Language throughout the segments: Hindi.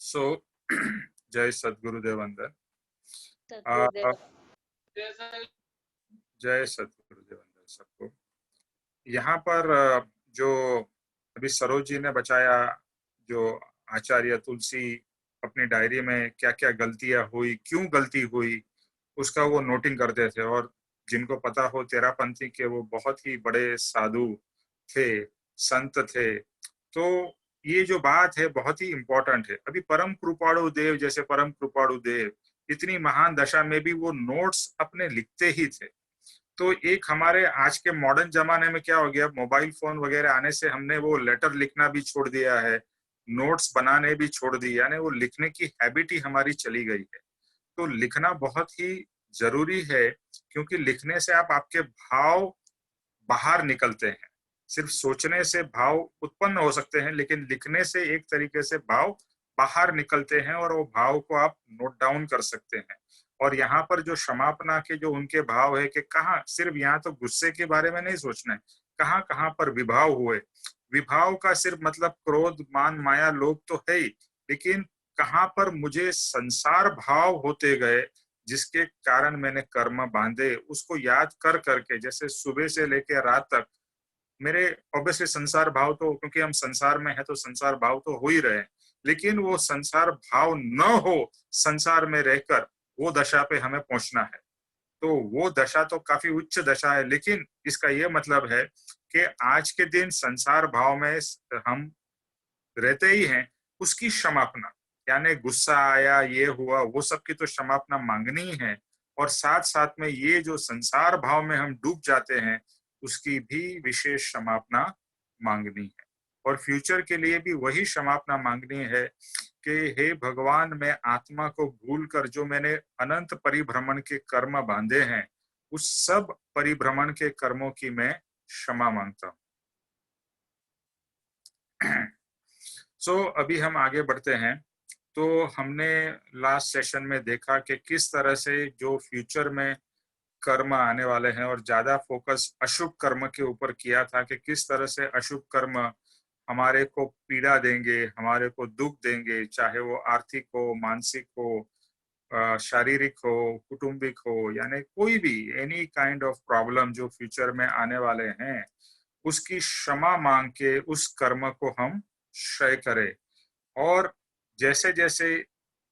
सो जय सद्गुरुदेव अंदर। सद्गुरुदेव। जय सद्गुरुदेव अंदर सबको। यहाँ पर जो अभी सरोज जी ने बचाया, जो आचार्य तुलसी अपनी डायरी में क्या क्या गलतियां हुई, क्यों गलती हुई, उसका वो नोटिंग करते थे। और जिनको पता हो तेरापंथी के, वो बहुत ही बड़े साधु थे, संत थे। तो ये जो बात है बहुत ही इंपॉर्टेंट है। अभी परम कृपाणु देव जैसे परम कृपाणु देव इतनी महान दशा में भी वो नोट्स अपने लिखते ही थे। तो एक हमारे आज के मॉडर्न जमाने में क्या हो गया, मोबाइल फोन वगैरह आने से हमने वो लेटर लिखना भी छोड़ दिया है, नोट्स बनाने भी छोड़ दिए, यानी वो लिखने की हैबिट ही हमारी चली गई है। तो लिखना बहुत ही जरूरी है, क्योंकि लिखने से आपके भाव बाहर निकलते हैं। सिर्फ सोचने से भाव उत्पन्न हो सकते हैं, लेकिन लिखने से एक तरीके से भाव बाहर निकलते हैं और वो भाव को आप नोट डाउन कर सकते हैं। और यहाँ पर जो क्षमापना के जो उनके भाव है कि कहाँ, सिर्फ यहाँ तो गुस्से के बारे में नहीं सोचना है, कहाँ कहाँ पर विभाव हुए। विभाव का सिर्फ मतलब क्रोध, मान, माया, लोभ तो है ही, लेकिन कहाँ पर मुझे संसार भाव होते गए जिसके कारण मैंने कर्म बांधे, उसको याद कर करके, जैसे सुबह से लेकर रात तक मेरे ऑब्वियसली संसार भाव तो, क्योंकि हम संसार में है तो संसार भाव तो हो ही रहे हैं, लेकिन वो संसार भाव न हो, संसार में रहकर वो दशा पे हमें पहुंचना है। तो वो दशा तो काफी उच्च दशा है, लेकिन इसका ये मतलब है कि आज के दिन संसार भाव में हम रहते ही हैं, उसकी क्षमापना, यानी गुस्सा आया, ये हुआ, वो सब की तो क्षमापना मांगनी है। और साथ साथ में ये जो संसार भाव में हम डूब जाते हैं, उसकी भी विशेष क्षमापना मांगनी है। और फ्यूचर के लिए भी वही क्षमापना मांगनी है कि हे भगवान, मैं आत्मा को भूलकर जो मैंने अनंत परिभ्रमण के कर्म बांधे हैं, उस सब परिभ्रमण के कर्मों की मैं क्षमा मांगता हूँ। अभी हम आगे बढ़ते हैं। तो हमने लास्ट सेशन में देखा कि किस तरह से जो फ्यूचर में कर्म आने वाले हैं, और ज्यादा फोकस अशुभ कर्म के ऊपर किया था कि किस तरह से अशुभ कर्म हमारे को पीड़ा देंगे, हमारे को दुख देंगे, चाहे वो आर्थिक हो, मानसिक हो, शारीरिक हो, कुटुंबिक हो, यानी कोई भी एनी काइंड ऑफ प्रॉब्लम जो फ्यूचर में आने वाले हैं, उसकी क्षमा मांग के उस कर्म को हम क्षय करें। और जैसे जैसे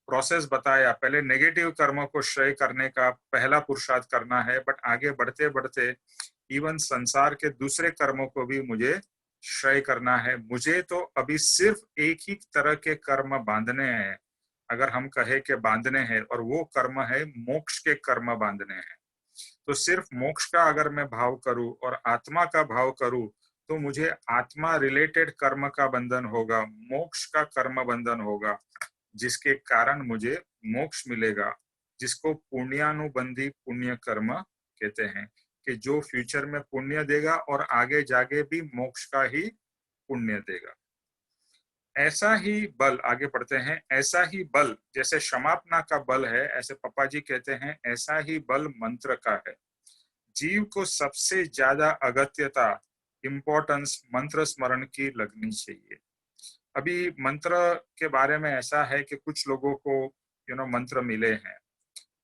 प्रोसेस बताया, पहले नेगेटिव कर्मों को क्षय करने का पहला पुरुषार्थ करना है, बट आगे बढ़ते बढ़ते इवन संसार के दूसरे कर्मों को भी मुझे क्षय करना है। मुझे तो अभी सिर्फ एक ही तरह के कर्म बांधने हैं, अगर हम कहे कि बांधने हैं, और वो कर्म है मोक्ष के कर्म बांधने हैं। तो सिर्फ मोक्ष का अगर मैं भाव करूं और आत्मा का भाव करूं, तो मुझे आत्मा रिलेटेड कर्म का बंधन होगा, मोक्ष का कर्म बंधन होगा, जिसके कारण मुझे मोक्ष मिलेगा, जिसको पुण्यानुबंधी पुण्य कर्म कहते हैं, कि जो फ्यूचर में पुण्य देगा और आगे जाके भी मोक्ष का ही पुण्य देगा। ऐसा ही बल, आगे पढ़ते हैं, ऐसा ही बल जैसे क्षमापना का बल है, ऐसे पापा जी कहते हैं ऐसा ही बल मंत्र का है। जीव को सबसे ज्यादा अगत्यता, इम्पोर्टेंस मंत्र स्मरण की लगनी चाहिए। अभी मंत्र के बारे में ऐसा है कि कुछ लोगों को मंत्र मिले हैं,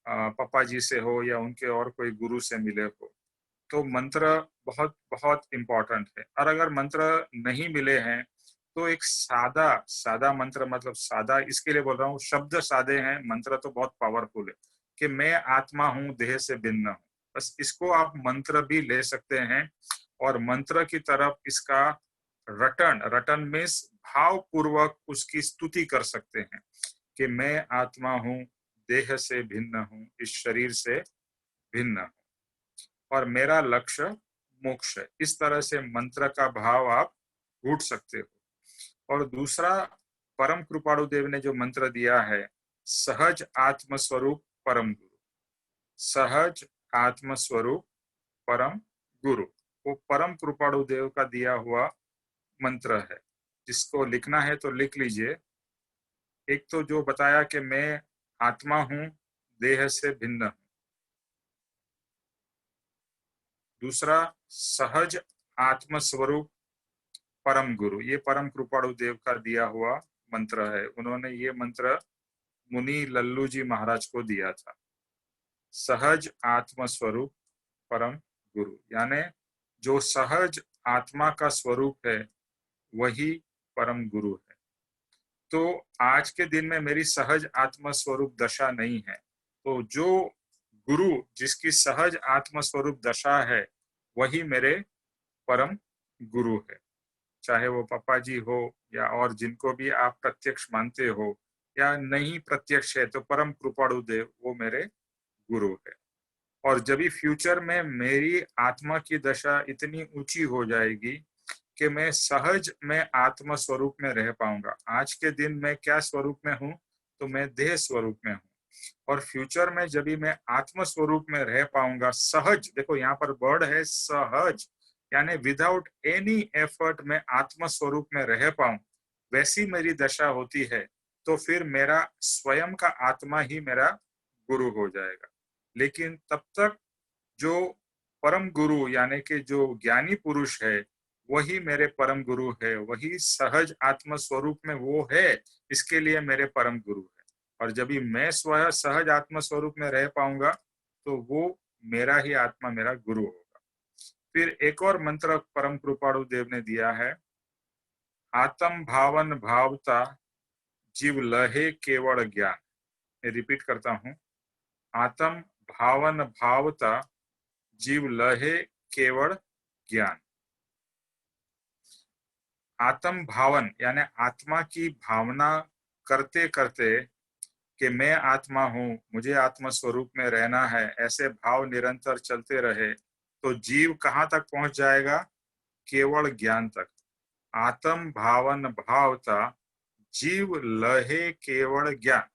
पापा जी से हो या उनके और कोई गुरु से मिले हो, तो मंत्र बहुत बहुत इम्पोर्टेंट है। और अगर मंत्र नहीं मिले हैं, तो एक सादा सादा मंत्र, मतलब सादा इसके लिए बोल रहा हूँ, शब्द सादे हैं, मंत्र तो बहुत पावरफुल है, कि मैं आत्मा हूँ, देह से भिन्न हूँ। बस इसको आप मंत्र भी ले सकते हैं, और मंत्र की तरफ इसका रटन, रटन मीन्स भाव पूर्वक उसकी स्तुति कर सकते हैं कि मैं आत्मा हूँ, देह से भिन्न हूँ, इस शरीर से भिन्न हूँ, और मेरा लक्ष्य मोक्ष है। इस तरह से मंत्र का भाव आप ढूंढ सकते हो। और दूसरा, परम कृपाणु देव ने जो मंत्र दिया है, सहज आत्मस्वरूप परम गुरु, सहज आत्मस्वरूप परम गुरु, वो परम कृपाणु देव का दिया हुआ मंत्र है। जिसको लिखना है तो लिख लीजिए। एक तो जो बताया कि मैं आत्मा हूं, देह से भिन्न हूं। दूसरा, सहज आत्मस्वरूप परम गुरु, ये परम कृपाणु देव का दिया हुआ मंत्र है, उन्होंने ये मंत्र मुनि लल्लू जी महाराज को दिया था, सहज आत्म स्वरूप परम गुरु। यानी जो सहज आत्मा का स्वरूप है वही परम गुरु है। तो आज के दिन में मेरी सहज आत्म स्वरूप दशा नहीं है, तो जो गुरु जिसकी सहज आत्म स्वरूप दशा है वही मेरे परम गुरु है। चाहे वो पापा जी हो या और जिनको भी आप प्रत्यक्ष मानते हो या नहीं प्रत्यक्ष है, तो परम कृपाणु देव वो मेरे गुरु है। और जब भी फ्यूचर में मेरी आत्मा की दशा इतनी ऊंची हो जाएगी कि मैं सहज में आत्म स्वरूप में रह पाऊंगा। आज के दिन मैं क्या स्वरूप में हूँ, तो मैं देह स्वरूप में हूँ। और फ्यूचर में जब भी मैं आत्म स्वरूप में रह पाऊंगा, सहज, देखो यहाँ पर वर्ड है सहज, यानी विदाउट एनी एफर्ट में आत्म स्वरूप में रह पाऊं, वैसी मेरी दशा होती है, तो फिर मेरा स्वयं का आत्मा ही मेरा गुरु हो जाएगा। लेकिन तब तक जो परम गुरु यानी कि जो ज्ञानी पुरुष है वही मेरे परम गुरु है, वही सहज आत्म स्वरूप में वो है, इसके लिए मेरे परम गुरु है। और जब भी मैं स्वयं सहज आत्म स्वरूप में रह पाऊंगा तो वो मेरा ही आत्मा मेरा गुरु होगा। फिर एक और मंत्र परम कृपाणु देव ने दिया है, आत्म भावन भावता जीव लहे केवल ज्ञान। मैं रिपीट करता हूँ, आत्म भावन भावता जीव लहे केवल ज्ञान। आत्म भावन यानी आत्मा की भावना करते करते कि मैं आत्मा हूँ, मुझे आत्म स्वरूप में रहना है, ऐसे भाव निरंतर चलते रहे तो जीव कहाँ तक पहुंच जाएगा, केवल ज्ञान तक। आत्म भावन भावता जीव लहे केवल ज्ञान,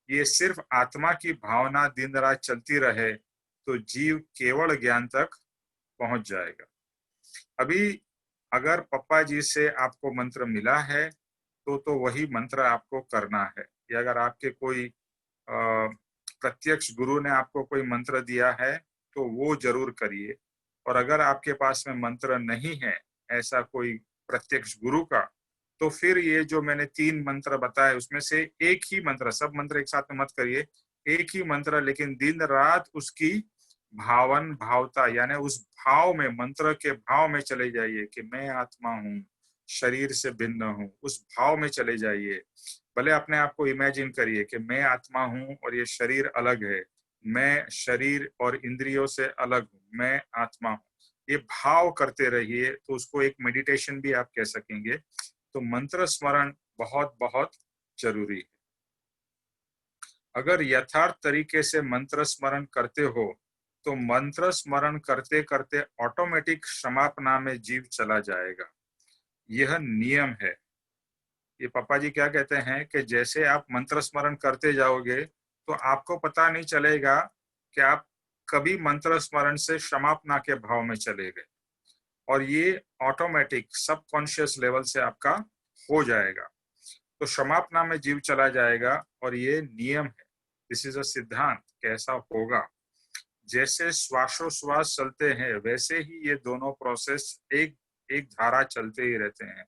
ये सिर्फ आत्मा की भावना दिन रात चलती रहे तो जीव केवल ज्ञान तक पहुंच जाएगा। अभी अगर पप्पा जी से आपको मंत्र मिला है तो वही मंत्र आपको करना है, या अगर आपके कोई प्रत्यक्ष गुरु ने आपको कोई मंत्र दिया है तो वो जरूर करिए। और अगर आपके पास में मंत्र नहीं है ऐसा कोई प्रत्यक्ष गुरु का, तो फिर ये जो मैंने 3 मंत्र बताए उसमें से एक ही मंत्र, सब मंत्र एक साथ में मत करिए, एक ही मंत्र, लेकिन दिन रात उसकी भावन भावता यानी उस भाव में, मंत्र के भाव में चले जाइए कि मैं आत्मा हूँ, शरीर से भिन्न हूँ, उस भाव में चले जाइए। भले अपने आप को इमेजिन करिए कि मैं आत्मा हूँ और ये शरीर अलग है, मैं शरीर और इंद्रियों से अलग हूँ, मैं आत्मा हूँ, ये भाव करते रहिए, तो उसको एक मेडिटेशन भी आप कह सकेंगे। तो मंत्र स्मरण बहुत बहुत जरूरी है। अगर यथार्थ तरीके से मंत्र स्मरण करते हो तो मंत्र स्मरण करते करते ऑटोमेटिक क्षमापना में जीव चला जाएगा। यह नियम है। ये पापा जी क्या कहते हैं कि जैसे आप मंत्र स्मरण करते जाओगे तो आपको पता नहीं चलेगा कि आप कभी मंत्र स्मरण से क्षमापना के भाव में चले गए, और ये ऑटोमेटिक सबकॉन्शियस लेवल से आपका हो जाएगा। तो क्षमापना में जीव चला जाएगा, और ये नियम है, दिस इज अ सिद्धांत, कैसा होगा। जैसे श्वासोश्वास चलते हैं वैसे ही ये दोनों प्रोसेस एक एक धारा चलते ही रहते हैं,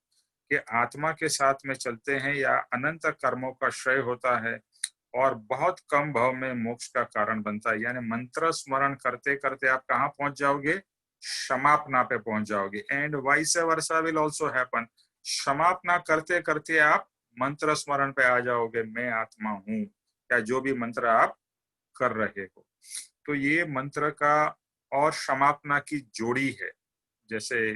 कि आत्मा के साथ में चलते हैं या अनंत कर्मों का क्षय होता है और बहुत कम भाव में मोक्ष का कारण बनता है। यानी मंत्र स्मरण करते करते आप कहाँ पहुंच जाओगे, क्षमापना पे पहुंच जाओगे। And vice versa will also happen, क्षमापना करते करते आप मंत्र स्मरण पे आ जाओगे, मैं आत्मा हूँ, या जो भी मंत्र आप कर रहे हो। तो ये मंत्र का और क्षमापना की जोड़ी है। जैसे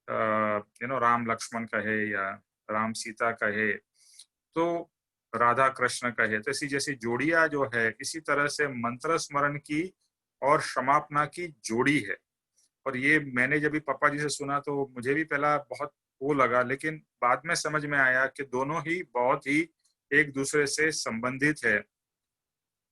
राम लक्ष्मण कहे या राम सीता कहे, तो राधा कृष्ण कहे, तो ऐसी जैसी जोड़ियां जो है, इसी तरह से मंत्र स्मरण की और क्षमापना की जोड़ी है। और ये मैंने जब भी पापा जी से सुना तो मुझे भी पहला बहुत वो लगा, लेकिन बाद में समझ में आया कि दोनों ही बहुत ही एक दूसरे से संबंधित है।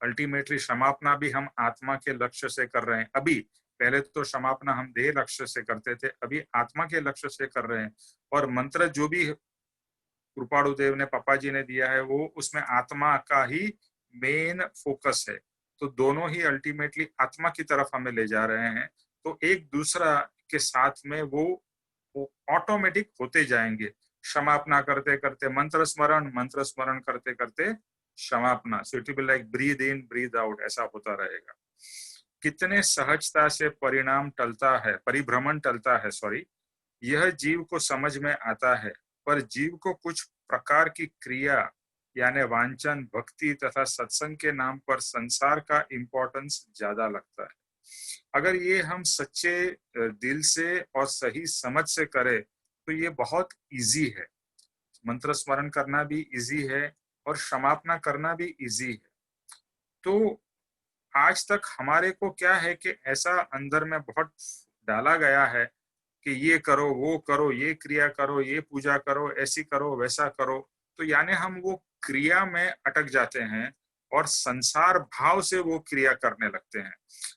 अल्टीमेटली क्षमापना भी हम आत्मा के लक्ष्य से कर रहे हैं अभी, पहले तो क्षमापना हम देह लक्ष्य से करते थे, अभी आत्मा के लक्ष्य से कर रहे हैं। और मंत्र जो भी कृपाणु देव ने, पापा जी ने दिया है, वो उसमें आत्मा का ही मेन फोकस है। तो दोनों ही अल्टीमेटली आत्मा की तरफ हमें ले जा रहे हैं, तो एक दूसरा के साथ में वो ऑटोमेटिक होते जाएंगे। क्षमापना करते करते मंत्र स्मरण करते करते क्षमापना। So it will be like breathe in breathe out, ऐसा होता रहेगा। कितने सहजता से परिभ्रमण टलता है, सॉरी, यह जीव को समझ में आता है, पर जीव को कुछ प्रकार की क्रिया यानी वांछन, भक्ति तथा सत्संग के नाम पर संसार का इंपॉर्टेंस ज्यादा लगता है। अगर ये हम सच्चे दिल से और सही समझ से करें तो ये बहुत इजी है। मंत्र स्मरण करना भी इजी है और क्षमापना करना भी इजी है। तो आज तक हमारे को क्या है कि ऐसा अंदर में बहुत डाला गया है कि ये करो, वो करो, ये क्रिया करो, ये पूजा करो, ऐसी करो, वैसा करो। तो यानी हम वो क्रिया में अटक जाते हैं और संसार भाव से वो क्रिया करने लगते हैं।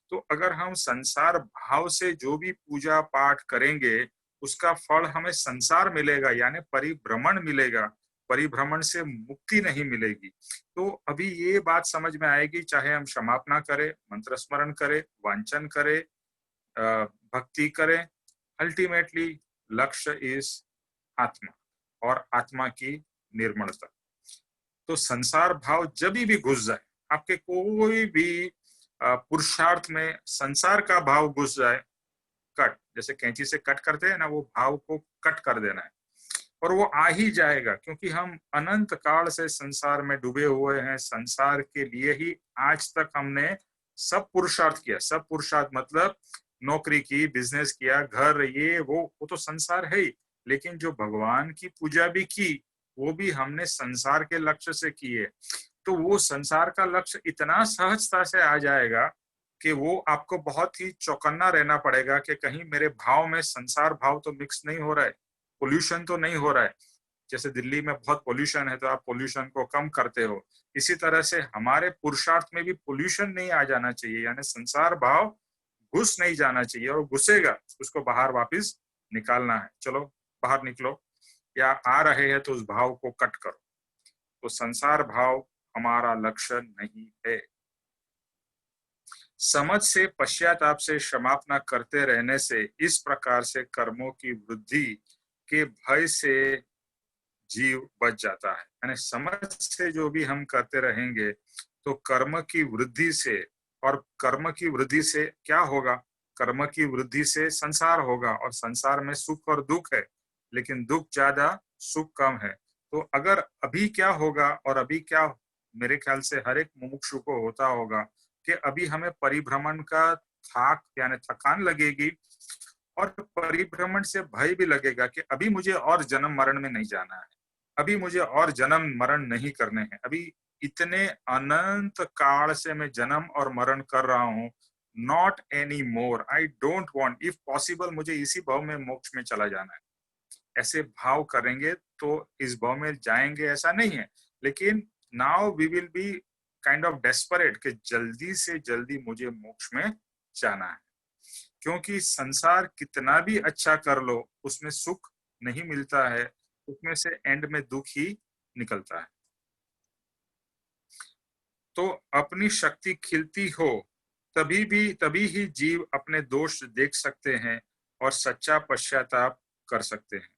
तो अगर हम संसार भाव से जो भी पूजा पाठ करेंगे उसका फल हमें संसार मिलेगा, यानी परिभ्रमण मिलेगा, परिभ्रमण से मुक्ति नहीं मिलेगी। तो अभी ये बात समझ में आएगी, चाहे हम क्षमापना करें, मंत्र स्मरण करें, वांछन करें, भक्ति करें, अल्टीमेटली लक्ष्य इज आत्मा और आत्मा की निर्मलता। तो संसार भाव जब भी घुस जाए, आपके कोई भी पुरुषार्थ में संसार का भाव घुस जाए, कट, जैसे कैंची से कट करते हैं ना, वो भाव को कट कर देना है। और वो आ ही जाएगा, क्योंकि हम अनंत काल से संसार में डूबे हुए हैं। संसार के लिए ही आज तक हमने सब पुरुषार्थ किया। सब पुरुषार्थ मतलब नौकरी की, बिजनेस किया, घर, ये वो तो संसार है ही। लेकिन जो भगवान की पूजा भी की वो भी हमने संसार के लक्ष्य से की है। तो वो संसार का लक्ष्य इतना सहजता से आ जाएगा कि वो आपको बहुत ही चौकन्ना रहना पड़ेगा कि कहीं मेरे भाव में संसार भाव तो मिक्स नहीं हो रहा है, पोल्यूशन तो नहीं हो रहा है। जैसे दिल्ली में बहुत पोल्यूशन है तो आप पोल्यूशन को कम करते हो, इसी तरह से हमारे पुरुषार्थ में भी पोल्यूशन नहीं आ जाना चाहिए, यानी संसार भाव घुस नहीं जाना चाहिए। और घुसेगा उसको बाहर वापस निकालना है। चलो बाहर निकलो, या आ रहे हैं तो उस भाव को कट करो। तो संसार भाव हमारा लक्ष्य नहीं है। समझ से, पश्चाताप से, क्षमापना करते रहने से, इस प्रकार से कर्मों की वृद्धि के भय से जीव बच जाता है। यानी समझ से जो भी हम करते रहेंगे तो कर्म की वृद्धि से, और कर्म की वृद्धि से क्या होगा, कर्म की वृद्धि से संसार होगा, और संसार में सुख और दुख है, लेकिन दुख ज्यादा, सुख कम है। तो अगर अभी क्या होगा, और अभी क्या मेरे ख्याल से हर एक मुमुक्षु को होता होगा कि अभी हमें परिभ्रमण का थाक यानी थकान लगेगी, और परिभ्रमण से भय भी लगेगा कि अभी मुझे और जन्म मरण में नहीं जाना है, अभी मुझे और जन्म मरण नहीं करने हैं। अभी इतने अनंत काल से मैं जन्म और मरण कर रहा हूँ, not any more, I don't want, if possible मुझे इसी भाव में मोक्ष में चला जाना है। ऐसे भाव करेंगे तो इस भाव में जाएंगे ऐसा नहीं है, लेकिन now we will be kind of desperate कि जल्दी से जल्दी मुझे मोक्ष में जाना है। क्योंकि संसार कितना भी अच्छा कर लो उसमें सुख नहीं मिलता है, उसमें से एंड में दुख ही निकलता है। तो अपनी शक्ति खिलती हो तभी ही जीव अपने दोष देख सकते हैं और सच्चा पश्चाताप कर सकते हैं।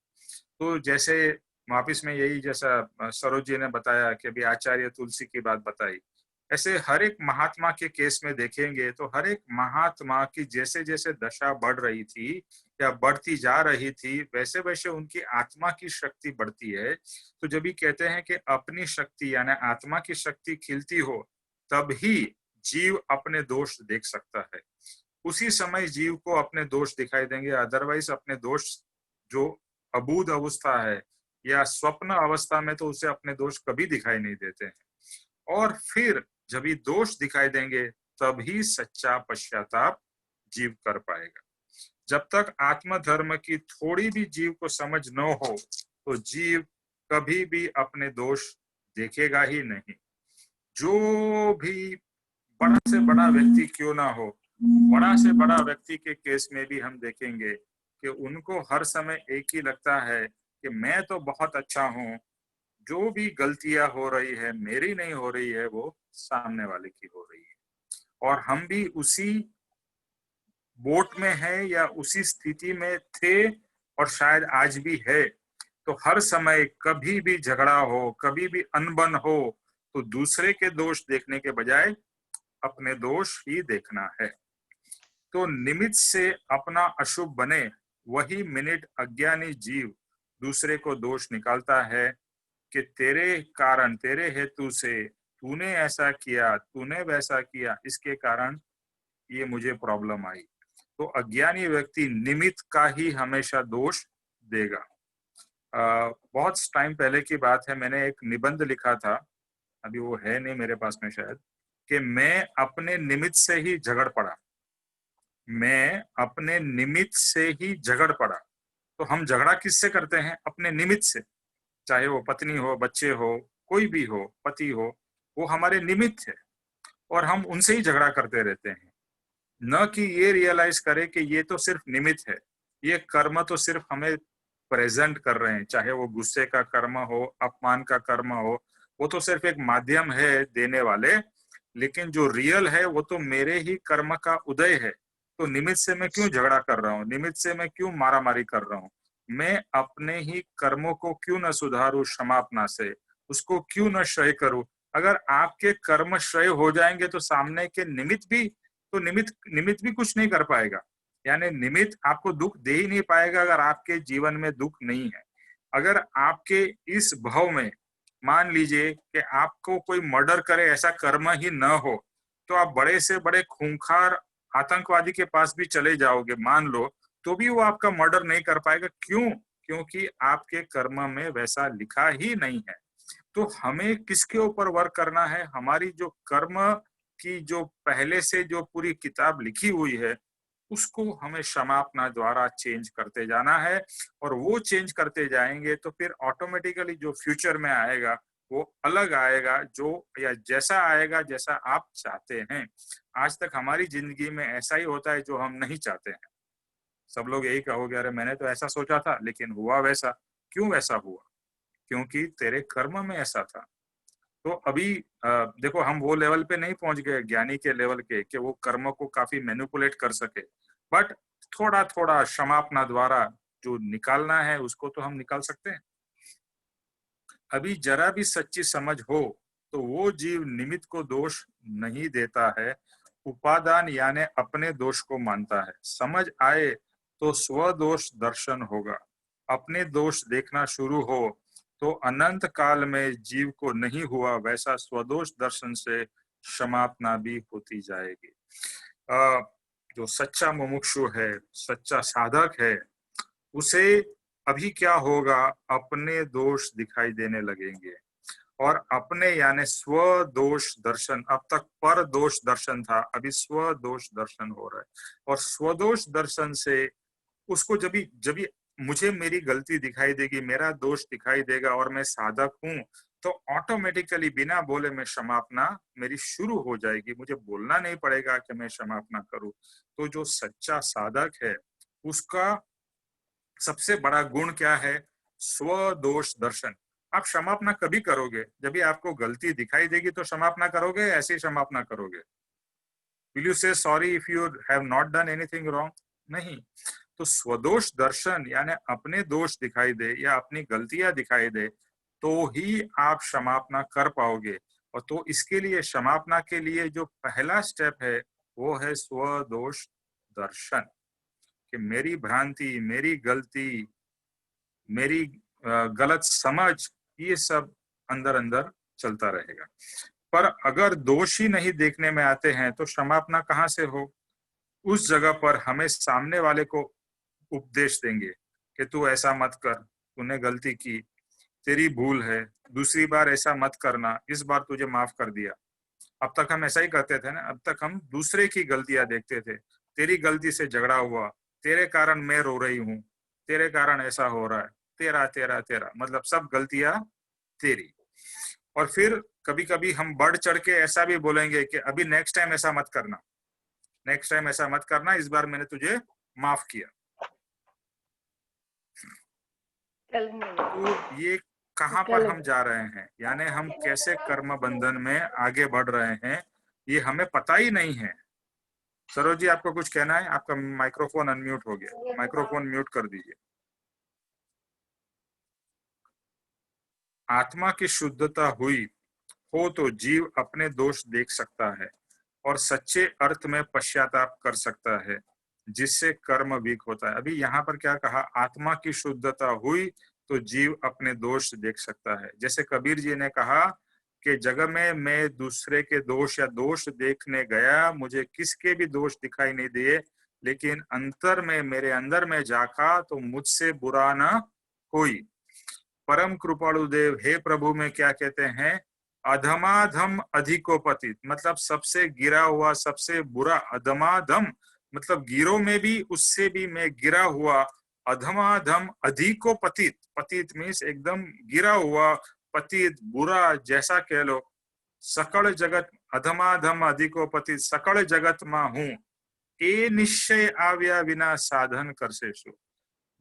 तो जैसे वापिस में यही, जैसा सरोज जी ने बताया कि अभी आचार्य तुलसी की बात बताई, ऐसे हर एक महात्मा के केस में देखेंगे तो हर एक महात्मा की जैसे जैसे दशा बढ़ रही थी या बढ़ती जा रही थी, वैसे वैसे उनकी आत्मा की शक्ति बढ़ती है। तो जब भी कहते हैं कि अपनी शक्ति यानी आत्मा की शक्ति खिलती हो तभी जीव अपने दोष देख सकता है। उसी समय जीव को अपने दोष दिखाई देंगे, अदरवाइज अपने दोष जो अबूझ अवस्था है या स्वप्न अवस्था में तो उसे अपने दोष कभी दिखाई नहीं देते हैं। और फिर जब ये दोष दिखाई देंगे तभी सच्चा पश्चाताप जीव कर पाएगा। जब तक आत्म धर्म की थोड़ी भी जीव को समझ न हो तो जीव कभी भी अपने दोष देखेगा ही नहीं। जो भी बड़ा से बड़ा व्यक्ति क्यों ना हो, बड़ा से बड़ा व्यक्ति के केस में भी हम देखेंगे कि उनको हर समय एक ही लगता है कि मैं तो बहुत अच्छा हूँ, जो भी गलतियां हो रही है मेरी नहीं हो रही है, वो सामने वाले की हो रही है। और हम भी उसी बोट में है या उसी स्थिति में थे और शायद आज भी है। तो हर समय कभी भी झगड़ा हो, कभी भी अनबन हो, तो दूसरे के दोष देखने के बजाय अपने दोष ही देखना है। तो निमित्त से अपना अशुभ बने, वही मिनट अज्ञानी जीव दूसरे को दोष निकालता है कि तेरे कारण, तेरे हेतु से तूने ऐसा किया, तूने वैसा किया, इसके कारण ये मुझे प्रॉब्लम आई। तो अज्ञानी व्यक्ति निमित्त का ही हमेशा दोष देगा। बहुत टाइम पहले की बात है, मैंने एक निबंध लिखा था, अभी वो है नहीं मेरे पास में शायद, कि मैं अपने निमित्त से ही झगड़ पड़ा। मैं अपने निमित्त से ही झगड़ पड़ा। तो हम झगड़ा किससे करते हैं? अपने निमित्त से। चाहे वो पत्नी हो, बच्चे हो, कोई भी हो, पति हो, वो हमारे निमित्त है और हम उनसे ही झगड़ा करते रहते हैं। न कि ये रियलाइज करे कि ये तो सिर्फ निमित्त है, ये कर्म तो सिर्फ हमें प्रेजेंट कर रहे हैं। चाहे वो गुस्से का कर्म हो, अपमान का कर्म हो, वो तो सिर्फ एक माध्यम है देने वाले, लेकिन जो रियल है वो तो मेरे ही कर्म का उदय है। तो निमित्त से मैं क्यों झगड़ा कर रहा हूँ? निमित्त से मैं क्यों मारामारी कर रहा हूँ? मैं अपने ही कर्मों को क्यों न सुधारूं क्षमापना से, उसको क्यों न क्षय करूं? अगर आपके कर्म क्षय हो जाएंगे तो सामने के निमित्त भी, तो निमित्त भी कुछ नहीं कर पाएगा। यानी निमित्त आपको दुख दे ही नहीं पाएगा अगर आपके जीवन में दुख नहीं है। अगर आपके इस भव में मान लीजिए कि आपको कोई मर्डर करे, ऐसा कर्म ही न हो, तो आप बड़े से बड़े खूंखार आतंकवादी के पास भी चले जाओगे मान लो, तो भी वो आपका मर्डर नहीं कर पाएगा। क्यों? क्योंकि आपके कर्म में वैसा लिखा ही नहीं है। तो हमें किसके ऊपर वर्क करना है? हमारी जो कर्म की जो पहले से जो पूरी किताब लिखी हुई है, उसको हमें क्षमापना द्वारा चेंज करते जाना है। और वो चेंज करते जाएंगे तो फिर ऑटोमेटिकली जो फ्यूचर में आएगा वो अलग आएगा, जो या जैसा आएगा जैसा आप चाहते हैं। आज तक हमारी जिंदगी में ऐसा ही होता है जो हम नहीं चाहते हैं। सब लोग यही कहोगे, अरे मैंने तो ऐसा सोचा था लेकिन हुआ वैसा। क्यों वैसा हुआ? क्योंकि तेरे कर्म में ऐसा था। तो अभी देखो, हम वो लेवल पे नहीं पहुंच गए ज्ञानी के लेवल के कि वो कर्म को काफी मैनिपुलेट कर सके, बट थोड़ा थोड़ा क्षमापना द्वारा जो निकालना है उसको तो हम निकाल सकते हैं। अभी जरा भी सच्ची समझ हो तो वो जीव निमित्त को दोष नहीं देता है, उपादान यानी अपने दोष को मानता है। समझ आए तो स्वदोष दर्शन होगा। अपने दोष देखना शुरू हो तो अनंत काल में जीव को नहीं हुआ वैसा स्वदोष दर्शन से क्षमापना भी होती जाएगी। जो सच्चा मुमुक्षु है, सच्चा साधक है, उसे अभी क्या होगा? अपने दोष दिखाई देने लगेंगे और अपने यानी स्व दोष दर्शन। अब तक पर दोष दर्शन था, अभी स्व दोष दर्शन हो रहा है। और स्वदोष दर्शन से उसको जब मुझे मेरी गलती दिखाई देगी, मेरा दोष दिखाई देगा और मैं साधक हूं, तो ऑटोमेटिकली बिना बोले मैं क्षमापना मेरी शुरू हो जाएगी। मुझे बोलना नहीं पड़ेगा कि मैं क्षमापना करूं। तो जो सच्चा साधक है उसका सबसे बड़ा गुण क्या है? स्वदोष दर्शन। आप क्षमापना कभी करोगे? जब भी आपको गलती दिखाई देगी तो क्षमापना करोगे, ऐसे ही क्षमापना करोगे? विल यू से sorry if you have not done anything wrong? नहीं। तो स्वदोष दर्शन यानी अपने दोष दिखाई दे या अपनी गलतियां दिखाई दे तो ही आप क्षमापना कर पाओगे। और तो इसके लिए क्षमापना के लिए जो पहला स्टेप है वो है स्वदोष दर्शन, कि मेरी भ्रांति, मेरी गलती, मेरी गलत समझ, ये सब अंदर अंदर चलता रहेगा। पर अगर दोष ही नहीं देखने में आते हैं तो क्षमापना कहाँ से हो? उस जगह पर हमें सामने वाले को उपदेश देंगे कि तू ऐसा मत कर, तूने गलती की, तेरी भूल है, दूसरी बार ऐसा मत करना, इस बार तुझे माफ कर दिया। अब तक हम ऐसा ही करते थे ना, अब तक हम दूसरे की गलतियां देखते थे। तेरी गलती से झगड़ा हुआ, तेरे कारण मैं रो रही हूँ, तेरे कारण ऐसा हो रहा है, तेरा तेरा तेरा, मतलब सब गलतियां तेरी। और फिर कभी कभी हम बढ़ चढ़ के ऐसा भी बोलेंगे कि अभी नेक्स्ट टाइम ऐसा मत करना, नेक्स्ट टाइम ऐसा मत करना, इस बार मैंने तुझे माफ किया। तो ये कहाँ पर हम जा रहे हैं? यानी हम कैसे कर्म बंधन में आगे बढ़ रहे हैं, ये हमें पता ही नहीं है। सरोज जी, आपको कुछ कहना है? आपका माइक्रोफोन अनम्यूट हो गया, माइक्रोफोन म्यूट कर दीजिए। आत्मा की शुद्धता हुई हो तो जीव अपने दोष देख सकता है और सच्चे अर्थ में पश्चाताप कर सकता है, जिससे कर्म वीक होता है। अभी यहाँ पर क्या कहा, आत्मा की शुद्धता हुई तो जीव अपने दोष देख सकता है। जैसे कबीर जी ने कहा कि जगत में मैं दूसरे के दोष या दोष देखने गया, मुझे किसके भी दोष दिखाई नहीं दिए, लेकिन अंतर में मेरे अंदर में झांका तो मुझसे बुरा ना कोई। परम कृपालु देव हे प्रभु में क्या कहते हैं, अधमाधम अधिकोपतित, मतलब सबसे गिरा हुआ, सबसे बुरा। अधमाधम मतलब गिरो में भी, उससे भी मैं गिरा हुआ। अधमाधम अधिकोपतित, पतित मीन्स एकदम गिरा हुआ, पतित बुरा जैसा कह लो। सकल जगत अधमाधम अधिकोपतित सकल जगत मा हूं, ए निश्चय आव्या बिना साधन कर से सो।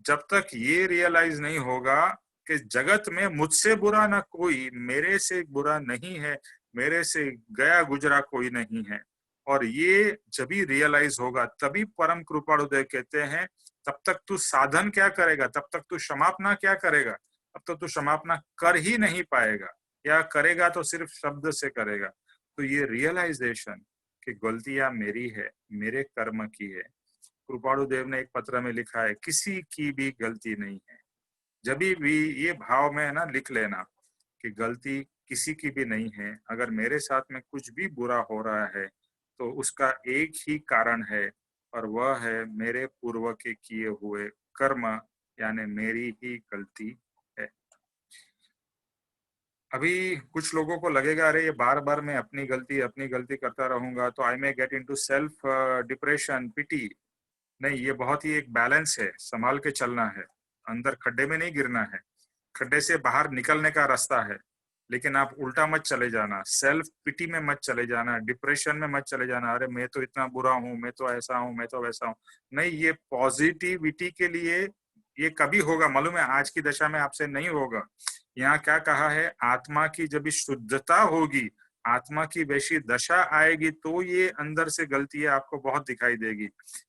जब तक ये रियलाइज नहीं होगा कि जगत में मुझसे बुरा ना कोई, मेरे से बुरा नहीं है, मेरे से गया गुजरा कोई नहीं है, और ये जब भी रियलाइज होगा तभी परम कृपालुदेव कहते हैं तब तक तू साधन क्या करेगा, तब तक तू क्षमापना क्या करेगा, तब तक तू क्षमापना कर ही नहीं पाएगा, या करेगा तो सिर्फ शब्द से करेगा। तो ये रियलाइजेशन कि गलतियां मेरी है, मेरे कर्म की है। कृपाणु देव ने एक पत्र में लिखा है, किसी की भी गलती नहीं है। जब भी ये भाव में है ना, लिख लेना कि गलती किसी की भी नहीं है। अगर मेरे साथ में कुछ भी बुरा हो रहा है तो उसका एक ही कारण है, और वह है मेरे पूर्व के किए हुए कर्म, यानी मेरी ही गलती है। अभी कुछ लोगों को लगेगा अरे ये बार बार मैं अपनी गलती करता रहूंगा तो I may get into self depression, pity. नहीं, ये बहुत ही एक बैलेंस है, संभाल के चलना है। अंदर खड्डे में नहीं गिरना है, खड्डे से बाहर निकलने का रास्ता है, लेकिन आप उल्टा मत चले जाना, सेल्फ पिटी में मत चले जाना, डिप्रेशन में मत चले जाना, अरे मैं तो इतना बुरा हूँ, मैं तो ऐसा हूँ, मैं तो वैसा हूँ। नहीं, ये पॉजिटिविटी के लिए ये कभी होगा मालूम है, आज की दशा में आपसे नहीं होगा। यहाँ क्या कहा है, आत्मा की जब भी शुद्धता होगी, आत्मा की वैसी दशा आएगी तो ये अंदर से गलतियां आपको बहुत दिखाई देगी।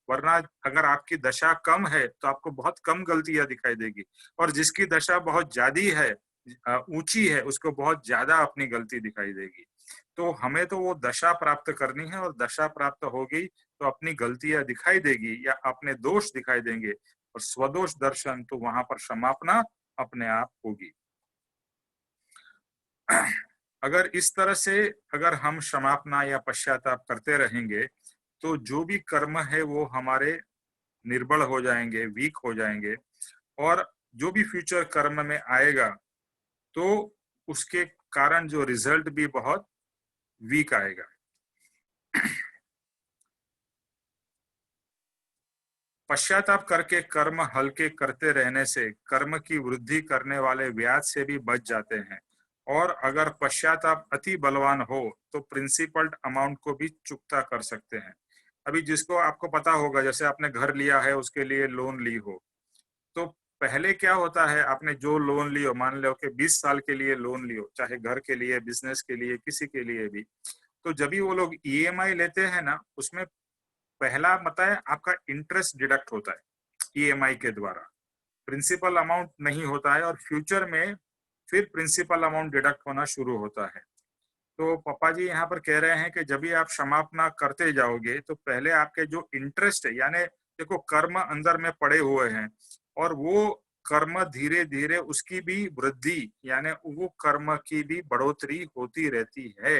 वरना अगर आपकी दशा कम है तो आपको बहुत कम गलतियां दिखाई देगी, और जिसकी दशा बहुत ज्यादा है, ऊंची है, उसको बहुत ज्यादा अपनी गलती दिखाई देगी। तो हमें तो वो दशा प्राप्त करनी है, और दशा प्राप्त होगी तो अपनी गलतियां दिखाई देगी या अपने दोष दिखाई देंगे, और स्वदोष दर्शन, तो वहां पर क्षमापना अपने आप होगी। अगर इस तरह से अगर हम क्षमापना या पश्चाताप करते रहेंगे तो जो भी कर्म है वो हमारे निर्बल हो जाएंगे, वीक हो जाएंगे, और जो भी फ्यूचर कर्म में आएगा तो उसके कारण जो रिजल्ट भी बहुत वीक आएगा। पश्चाताप करके कर्म हल्के करते रहने से कर्म की वृद्धि करने वाले व्याज से भी बच जाते हैं, और अगर पश्चाताप अति बलवान हो तो प्रिंसिपल अमाउंट को भी चुकता कर सकते हैं। अभी जिसको आपको पता होगा, जैसे आपने घर लिया है, उसके लिए लोन ली हो, तो पहले क्या होता है, आपने जो लोन लियो, मान लो कि 20 साल के लिए लोन लियो, चाहे घर के लिए, बिजनेस के लिए, किसी के लिए भी, तो जब भी वो लोग ईएमआई लेते हैं ना, उसमें पहला पता है आपका इंटरेस्ट डिडक्ट होता है ईएमआई के द्वारा, प्रिंसिपल अमाउंट नहीं होता है, और फ्यूचर में फिर प्रिंसिपल अमाउंट डिडक्ट होना शुरू होता है। तो पापा जी यहाँ पर कह रहे हैं कि जब भी आप क्षमापना करते जाओगे तो पहले आपके जो इंटरेस्ट है, यानी देखो कर्म अंदर में पड़े हुए हैं, और वो कर्म धीरे धीरे उसकी भी वृद्धि, यानी वो कर्म की भी बढ़ोतरी होती रहती है।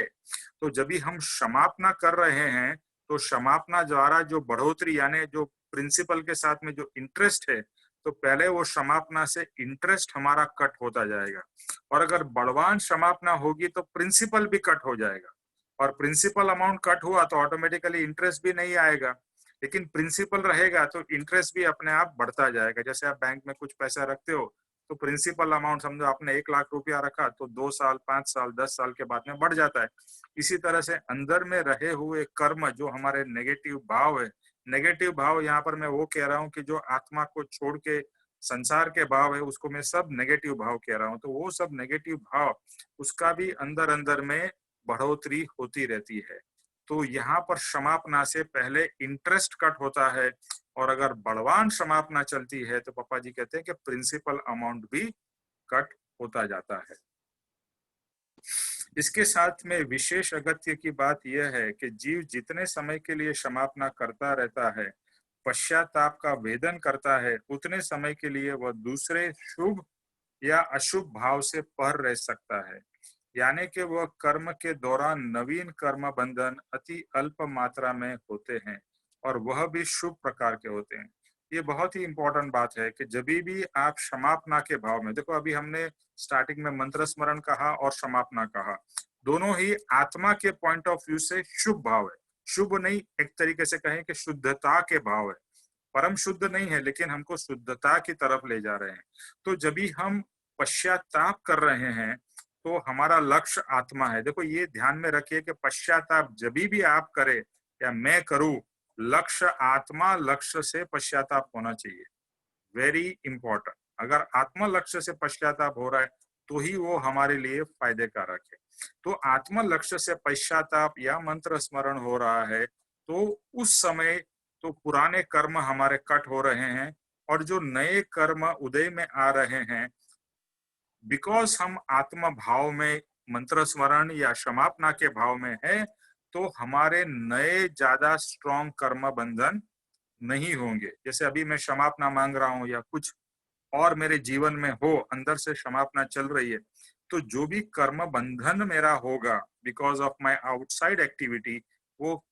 तो जब भी हम क्षमापना कर रहे हैं तो क्षमापना द्वारा जो बढ़ोतरी, यानी जो प्रिंसिपल के साथ में जो इंटरेस्ट है, तो पहले वो क्षमापना से इंटरेस्ट हमारा कट होता जाएगा, और अगर बलवान क्षमापना होगी तो प्रिंसिपल भी कट हो जाएगा, और प्रिंसिपल अमाउंट कट हुआ तो ऑटोमेटिकली इंटरेस्ट भी नहीं आएगा, लेकिन प्रिंसिपल रहेगा तो इंटरेस्ट भी अपने आप बढ़ता जाएगा। जैसे आप बैंक में कुछ पैसा रखते हो तो प्रिंसिपल अमाउंट, समझो आपने 1 लाख रुपया रखा, तो 2 साल, 5 साल, 10 साल के बाद में बढ़ जाता है। इसी तरह से अंदर में रहे हुए कर्म, जो हमारे नेगेटिव भाव है, नेगेटिव भाव यहाँ पर मैं वो कह रहा हूँ कि जो आत्मा को छोड़ के संसार के भाव है, उसको मैं सब नेगेटिव भाव कह रहा हूँ, तो वो सब नेगेटिव भाव, उसका भी अंदर अंदर में बढ़ोतरी होती रहती है। तो यहाँ पर क्षमापना से पहले इंटरेस्ट कट होता है, और अगर बलवान क्षमापना चलती है तो पापा जी कहते हैं कि प्रिंसिपल अमाउंट भी कट होता जाता है। इसके साथ में विशेष अगत्य की बात यह है कि जीव जितने समय के लिए क्षमापना करता रहता है, पश्चाताप का वेदन करता है, उतने समय के लिए वह दूसरे शुभ या अशुभ भाव से पर रह सकता है। यानी कि वह कर्म के दौरान नवीन कर्म बंधन अति अल्प मात्रा में होते हैं और वह भी शुभ प्रकार के होते हैं। ये बहुत ही इंपॉर्टेंट बात है कि जब भी आप क्षमापना के भाव में, देखो अभी हमने स्टार्टिंग में मंत्र स्मरण कहा और क्षमापना कहा, दोनों ही आत्मा के पॉइंट ऑफ व्यू से शुभ भाव है। शुभ नहीं, एक तरीके से कहें कि शुद्धता के भाव है। परम शुद्ध नहीं है, लेकिन हमको शुद्धता की तरफ ले जा रहे हैं। तो जब भी हम पश्चाताप कर रहे हैं तो हमारा लक्ष्य आत्मा है। देखो ये ध्यान में रखिए कि पश्चाताप जब भी आप करें या मैं करूं, लक्ष्य आत्मा लक्ष्य से पश्चाताप होना चाहिए। Very important. अगर आत्मा लक्ष्य से पश्चाताप हो रहा है तो ही वो हमारे लिए फायदे कारक है। तो आत्मा लक्ष्य से पश्चाताप या मंत्र स्मरण हो रहा है तो उस समय तो पुराने कर्म हमारे कट हो रहे हैं और जो नए कर्म उदय में आ रहे हैं, बिकॉज हम आत्म भाव में मंत्र स्मरण या क्षमापना के भाव में है, तो हमारे नए ज्यादा स्ट्रॉन्ग कर्म बंधन नहीं होंगे। जैसे अभी मैं क्षमापना मांग रहा हूं या कुछ और मेरे जीवन में हो, अंदर से क्षमापना चल रही है, तो जो भी कर्म बंधन मेरा होगा because of my outside activity, वो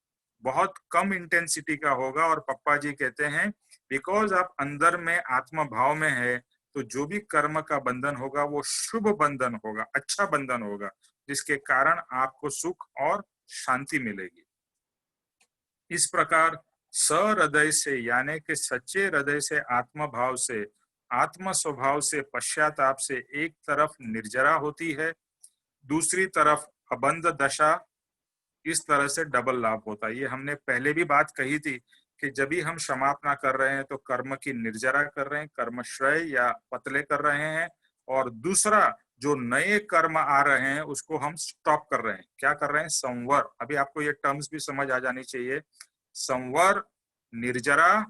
बहुत कम इंटेंसिटी का होगा। और पप्पा जी कहते हैं बिकॉज आप अंदर में आत्म भाव में है, तो जो भी कर्म का बंधन होगा वो शुभ बंधन होगा, अच्छा बंधन होगा, जिसके कारण आपको सुख और शांति मिलेगी। इस प्रकार सहृदय से यानी कि सच्चे हृदय से, आत्म भाव से, आत्म स्वभाव से, पश्चाताप से एक तरफ निर्जरा होती है, दूसरी तरफ अबंध दशा। इस तरह से डबल लाभ होता है। ये हमने पहले भी बात कही थी कि जब भी हम क्षमापना कर रहे हैं तो कर्म की निर्जरा कर रहे हैं, कर्म श्रेय या पतले कर रहे हैं, और दूसरा जो नए कर्म आ रहे हैं उसको हम स्टॉप कर रहे हैं। क्या कर रहे हैं? संवर। अभी आपको ये टर्म्स भी समझ आ जानी चाहिए। संवर, निर्जरा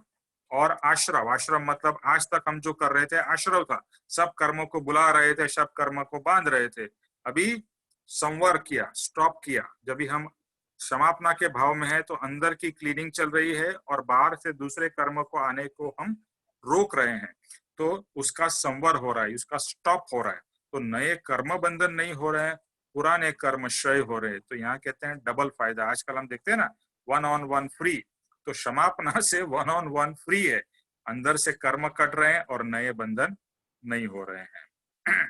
और आश्रव। आश्रम मतलब आज तक हम जो कर रहे थे आश्रव था, सब कर्मों को बुला रहे थे, सब कर्म को बांध रहे थे। अभी संवर किया, स्टॉप किया। जब भी हम क्षमापना के भाव में है तो अंदर की क्लीनिंग चल रही है और बाहर से दूसरे कर्म को आने को हम रोक रहे हैं, तो उसका संवर हो रहा है, उसका स्टॉप हो रहा है। तो नए कर्म बंधन नहीं हो रहे हैं, पुराने कर्म क्षय हो रहे हैं। तो यहाँ कहते हैं डबल फायदा। आजकल हम देखते हैं ना, 1 on 1 फ्री। तो क्षमापना से 1 on 1 फ्री है, अंदर से कर्म कट रहे हैं और नए बंधन नहीं हो रहे हैं।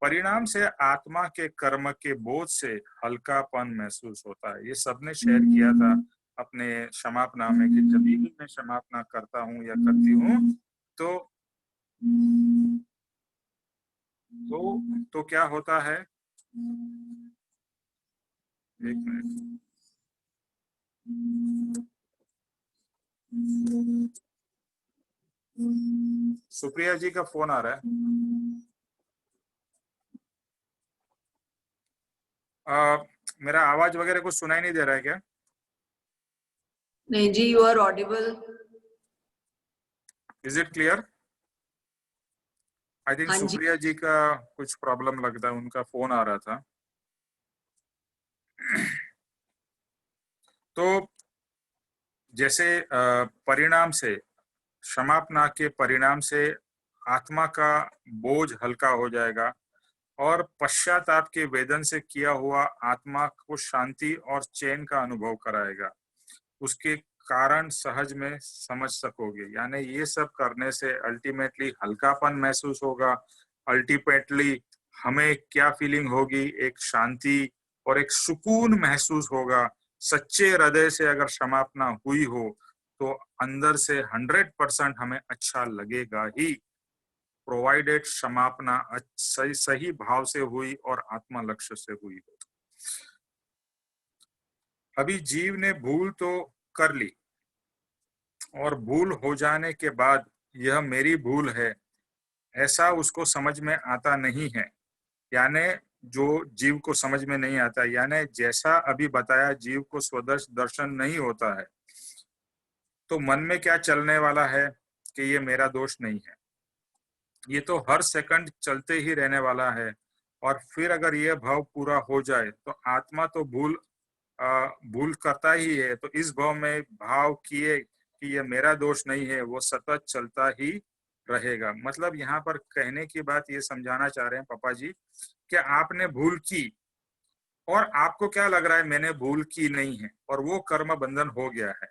परिणाम से आत्मा के कर्म के बोझ से हल्कापन महसूस होता है। ये सबने शेयर किया था अपने क्षमापना में कि जब भी मैं क्षमापना करता हूँ या करती हूँ तो क्या होता है। एक मिनट, सुप्रिया जी का फोन आ रहा है। मेरा आवाज वगैरह कुछ सुनाई नहीं दे रहा है क्या? नहीं जी, you are audible. Is it clear? I think हाँ जी। सुप्रिया जी का कुछ प्रॉब्लम लगता है, उनका फोन आ रहा था। तो जैसे परिणाम से, क्षमापना के परिणाम से आत्मा का बोझ हल्का हो जाएगा और पश्चाताप के वेदन से किया हुआ आत्मा को शांति और चैन का अनुभव कराएगा। उसके कारण सहज में समझ सकोगे। यानी ये सब करने से अल्टीमेटली हल्कापन महसूस होगा। अल्टीमेटली हमें क्या फीलिंग होगी? एक शांति और एक सुकून महसूस होगा। सच्चे हृदय से अगर क्षमापना हुई हो तो अंदर से 100% हमें अच्छा लगेगा ही, प्रोवाइडेड क्षमापना सही भाव से हुई और आत्मा लक्ष्य से हुई हो। अभी जीव ने भूल तो कर ली और भूल हो जाने के बाद यह मेरी भूल है ऐसा उसको समझ में आता नहीं है। यानी जो जीव को समझ में नहीं आता, यानी जैसा अभी बताया जीव को स्वदर्श दर्शन नहीं होता है, तो मन में क्या चलने वाला है कि ये मेरा दोष नहीं है, ये तो हर सेकंड चलते ही रहने वाला है। और फिर अगर ये भाव पूरा हो जाए तो आत्मा तो भूल करता ही है, तो इस भाव में भाव किए कि ये मेरा दोष नहीं है, वो सतत चलता ही रहेगा। मतलब यहाँ पर कहने की बात ये समझाना चाह रहे हैं पापा जी कि आपने भूल की और आपको क्या लग रहा है मैंने भूल की नहीं है, और वो कर्म बंधन हो गया है,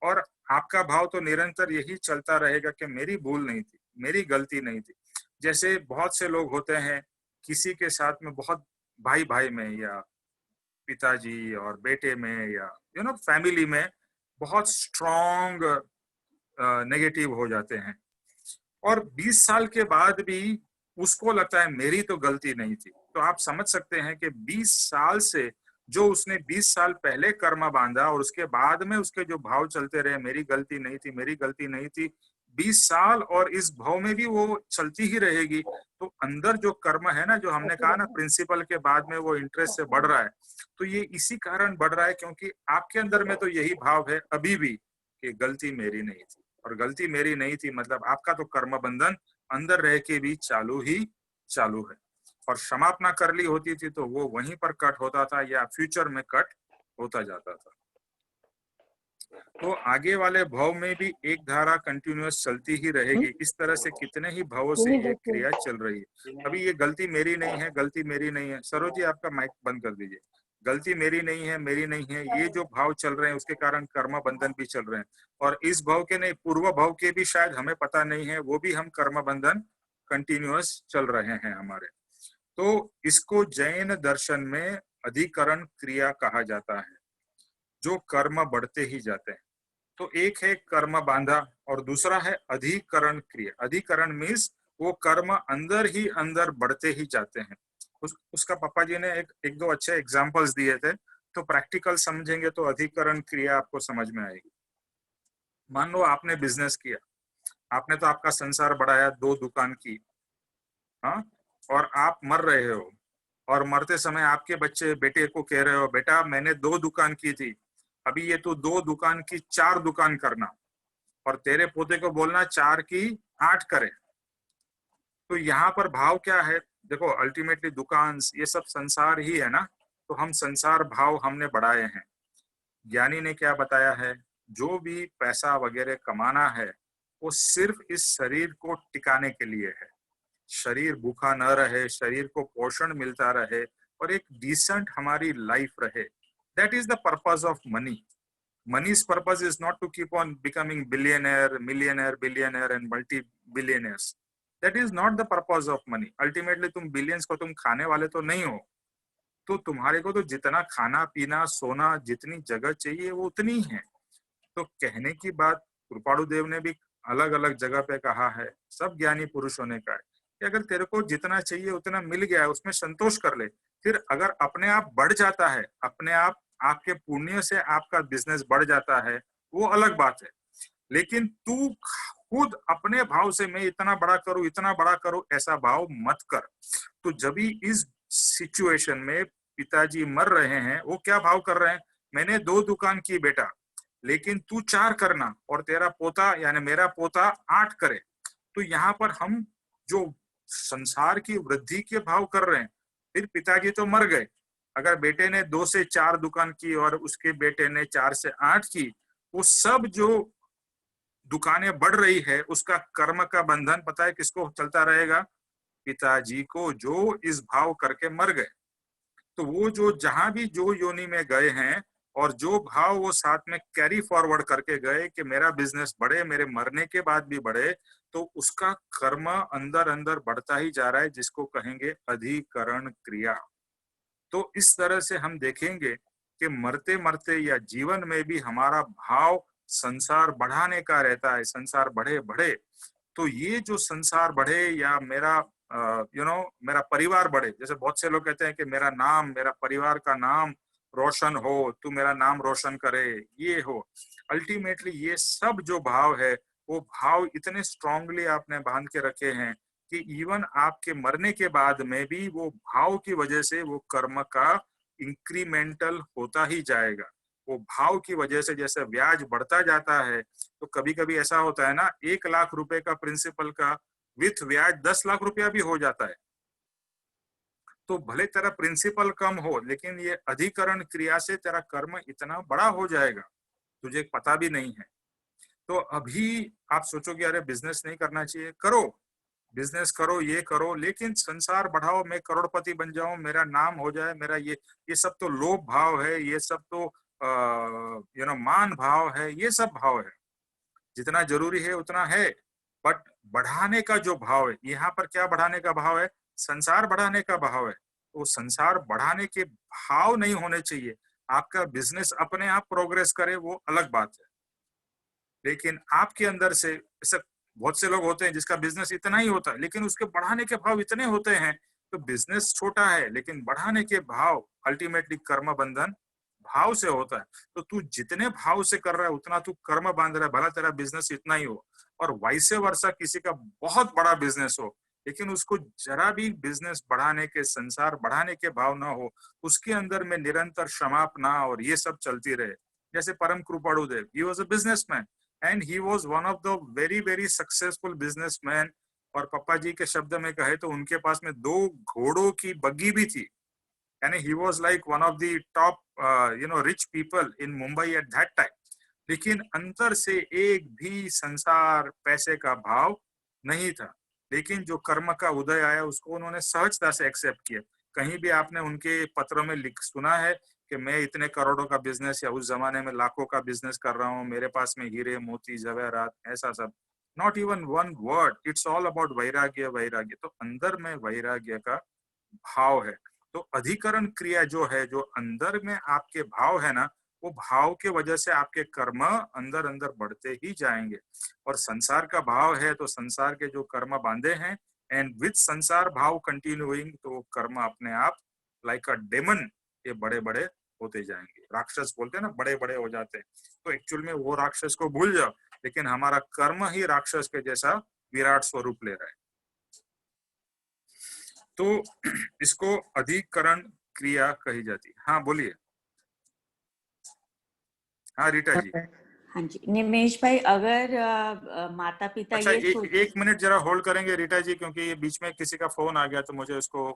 और आपका भाव तो निरंतर यही चलता रहेगा कि मेरी भूल नहीं थी, मेरी गलती नहीं थी। जैसे बहुत से लोग होते हैं, किसी के साथ में बहुत भाई भाई में या पिताजी और बेटे में या फैमिली में बहुत स्ट्रॉन्ग नेगेटिव हो जाते हैं, और 20 साल के बाद भी उसको लगता है मेरी तो गलती नहीं थी। तो आप समझ सकते हैं कि 20 साल से जो उसने 20 साल पहले कर्म बांधा और उसके बाद में उसके जो भाव चलते रहे, मेरी गलती नहीं थी, मेरी गलती नहीं थी, 20 साल और इस भाव में भी वो चलती ही रहेगी। तो अंदर जो कर्म है ना, जो हमने कहा ना प्रिंसिपल के बाद में वो इंटरेस्ट से बढ़ रहा है, तो ये इसी कारण बढ़ रहा है क्योंकि आपके अंदर में तो यही भाव है अभी भी कि गलती मेरी नहीं थी, और गलती मेरी नहीं थी मतलब आपका तो कर्म बंधन अंदर रह के भी चालू ही चालू है। और क्षमापना कर ली होती थी तो वो वहीं पर कट होता था या फ्यूचर में कट होता जाता था। तो आगे वाले भाव में भी एक धारा कंटिन्यूअस चलती ही रहेगी। इस तरह से कितने ही भावों से ये क्रिया चल रही है। अभी ये गलती मेरी नहीं है, गलती मेरी नहीं है। सरोज जी आपका माइक बंद कर दीजिए। गलती मेरी नहीं है, मेरी नहीं है, ये जो भाव चल रहे हैं उसके कारण कर्म बंधन भी चल रहे हैं, और इस भाव के नहीं, पूर्व भाव के भी शायद हमें पता नहीं है, वो भी हम कर्म बंधन कंटिन्यूअस चल रहे हैं हमारे। तो इसको जैन दर्शन में अधिकरण क्रिया कहा जाता है, जो कर्म बढ़ते ही जाते हैं। तो एक है कर्म बांधा और दूसरा है अधिकरण क्रिया। अधिकरण मीन्स वो कर्म अंदर ही अंदर बढ़ते ही जाते हैं। उसका पापा जी ने एक दो अच्छे एग्जांपल्स दिए थे, तो प्रैक्टिकल समझेंगे तो अधिकरण क्रिया आपको समझ में आएगी। मान लो आपने बिजनेस किया, आपने तो आपका संसार बढ़ाया, 2 दुकान की, हाँ, और आप मर रहे हो, और मरते समय आपके बच्चे बेटे को कह रहे हो बेटा मैंने 2 दुकान की थी, अभी ये तो 2 दुकान की 4 दुकान करना, और तेरे पोते को बोलना 4 की 8 करे। तो यहाँ पर भाव क्या है? देखो अल्टीमेटली दुकान ये सब संसार ही है ना, तो हम संसार भाव हमने बढ़ाए हैं। ज्ञानी ने क्या बताया है? जो भी पैसा वगैरह कमाना है वो सिर्फ इस शरीर को टिकाने के लिए है। शरीर भूखा न रहे, शरीर को पोषण मिलता रहे, और एक डिसेंट हमारी लाइफ रहे। That is the purpose of money. Money's purpose is not to keep on becoming billionaire, millionaire, billionaire and multi-billionaires. That is not the purpose of money. Ultimately तुम billions को तुम खाने वाले तो नहीं हो, तो तुम्हारे को तो जितना खाना पीना सोना जितनी जगह चाहिए वो उतनी ही है। तो कहने की बात कृपाणु देव ने भी अलग अलग जगह पे कहा है, सब ज्ञानी पुरुषों ने कहा है कि अगर तेरे को जितना चाहिए उतना मिल गया है उसमें संतोष कर ले। फिर अगर अपने आप बढ़ जाता है, अपने आप आपके पुण्य से आपका बिजनेस बढ़ जाता है, वो अलग बात है। लेकिन तू खुद अपने भाव से मैं इतना बड़ा करूं, इतना बड़ा करूं, ऐसा भाव मत कर। तो जब भी इस सिचुएशन में पिताजी मर रहे हैं, वो क्या भाव कर रहे हैं? मैंने 2 दुकान की बेटा, लेकिन तू 4 करना, और तेरा पोता यानी मेरा पोता 8 करे। तो यहाँ पर हम जो संसार की वृद्धि के भाव कर रहे हैं, फिर पिताजी तो मर गए, अगर बेटे ने 2 से 4 दुकान की और उसके बेटे ने 4 से 8 की, वो सब जो दुकानें बढ़ रही है उसका कर्म का बंधन पता है किसको चलता रहेगा? पिताजी को, जो इस भाव करके मर गए। तो वो जो जहां भी जो योनि में गए हैं और जो भाव वो साथ में कैरी फॉरवर्ड करके गए कि मेरा बिजनेस बढ़े, मेरे मरने के बाद भी बढ़े, तो उसका कर्म अंदर अंदर बढ़ता ही जा रहा है, जिसको कहेंगे अधिकरण क्रिया। तो इस तरह से हम देखेंगे कि मरते मरते या जीवन में भी हमारा भाव संसार बढ़ाने का रहता है, संसार बढ़े बढ़े। तो ये जो संसार बढ़े या मेरा मेरा परिवार बढ़े, जैसे बहुत से लोग कहते हैं कि मेरा नाम, मेरा परिवार का नाम रोशन हो, तू मेरा नाम रोशन करे, ये हो। अल्टीमेटली ये सब जो भाव है वो भाव इतने स्ट्रांगली आपने बांध के रखे हैं कि इवन आपके मरने के बाद में भी वो भाव की वजह से वो कर्म का इंक्रीमेंटल होता ही जाएगा। वो भाव की वजह से जैसे ब्याज बढ़ता जाता है, तो कभी कभी ऐसा होता है ना, 1 लाख रुपए का प्रिंसिपल का विथ ब्याज 10 लाख रुपया भी हो जाता है। तो भले तेरा प्रिंसिपल कम हो, लेकिन ये अधिकरण क्रिया से तेरा कर्म इतना बड़ा हो जाएगा, तुझे पता भी नहीं है। तो अभी आप सोचोगे अरे बिजनेस नहीं करना चाहिए, करो, बिजनेस करो, ये करो, लेकिन संसार बढ़ाओ, मैं करोड़पति बन जाऊं, मेरा नाम हो जाए, मेरा ये सब तो लोभ भाव है, ये सब तो मान भाव है, ये सब भाव है। जितना जरूरी है उतना है, बट बढ़ाने का जो भाव है, यहाँ पर क्या बढ़ाने का भाव है? संसार बढ़ाने का भाव है। तो संसार बढ़ाने के भाव नहीं होने चाहिए। आपका बिजनेस अपने आप प्रोग्रेस करे वो अलग बात है, लेकिन आपके अंदर से ऐसा बहुत से लोग होते हैं जिसका बिजनेस इतना ही होता है लेकिन उसके बढ़ाने के भाव इतने होते हैं। तो बिजनेस छोटा है लेकिन बढ़ाने के भाव अल्टीमेटली कर्म बंधन भाव से होता है। तो तू जितने भाव से कर रहा है उतना तू कर्म बांध रहा है, भला तेरा बिजनेस इतना ही हो। और वैसे वर्षा किसी का बहुत बड़ा बिजनेस हो लेकिन उसको जरा भी बिजनेस बढ़ाने के, संसार बढ़ाने के भाव ना हो, उसके अंदर में निरंतर क्षमापना और ये सब चलती रहे। जैसे Param Krupalu Dev, he was a businessman and he was one of the very very successful businessman. और पप्पा जी के शब्द में कहे तो उनके पास में 2 घोड़ों की बग्गी भी थी, यानी he was like one of the top rich people in Mumbai at that time. लेकिन अंतर से एक भी संसार पैसे का भाव नहीं था। लेकिन जो कर्म का उदय आया उसको उन्होंने सहजता से एक्सेप्ट किया। कहीं भी आपने उनके पत्रों में लिख सुना है कि मैं इतने करोड़ों का बिजनेस या उस जमाने में लाखों का बिजनेस कर रहा हूँ, मेरे पास में हीरे मोती जवाहरात, ऐसा सब? Not even one word. It's all about वैराग्य, वैराग्य। तो अंदर में वैराग्य का भाव है। तो अधिकरण क्रिया जो है, जो अंदर में आपके भाव है ना, वो भाव के वजह से आपके कर्म अंदर अंदर बढ़ते ही जाएंगे। और संसार का भाव है तो संसार के जो कर्म बांधे हैं, एंड विद संसार भाव कंटिन्यूइंग, तो कर्म अपने आप लाइक अ डेमन ये बड़े बड़े होते जाएंगे। राक्षस बोलते हैं ना, बड़े बड़े हो जाते हैं। तो एक्चुअल में वो राक्षस को भूल जाओ, लेकिन हमारा कर्म ही राक्षस के जैसा विराट स्वरूप ले रहा है। तो इसको अधिकरण क्रिया कही जाती है। हाँ बोलिए। हाँ रीटा जी। हाँ जी निमेश भाई, अगर माता पिता अच्छा, ये सोच एक मिनट जरा होल्ड करेंगे रीटा जी, क्योंकि ये बीच में किसी का फोन आ गया तो मुझे उसको,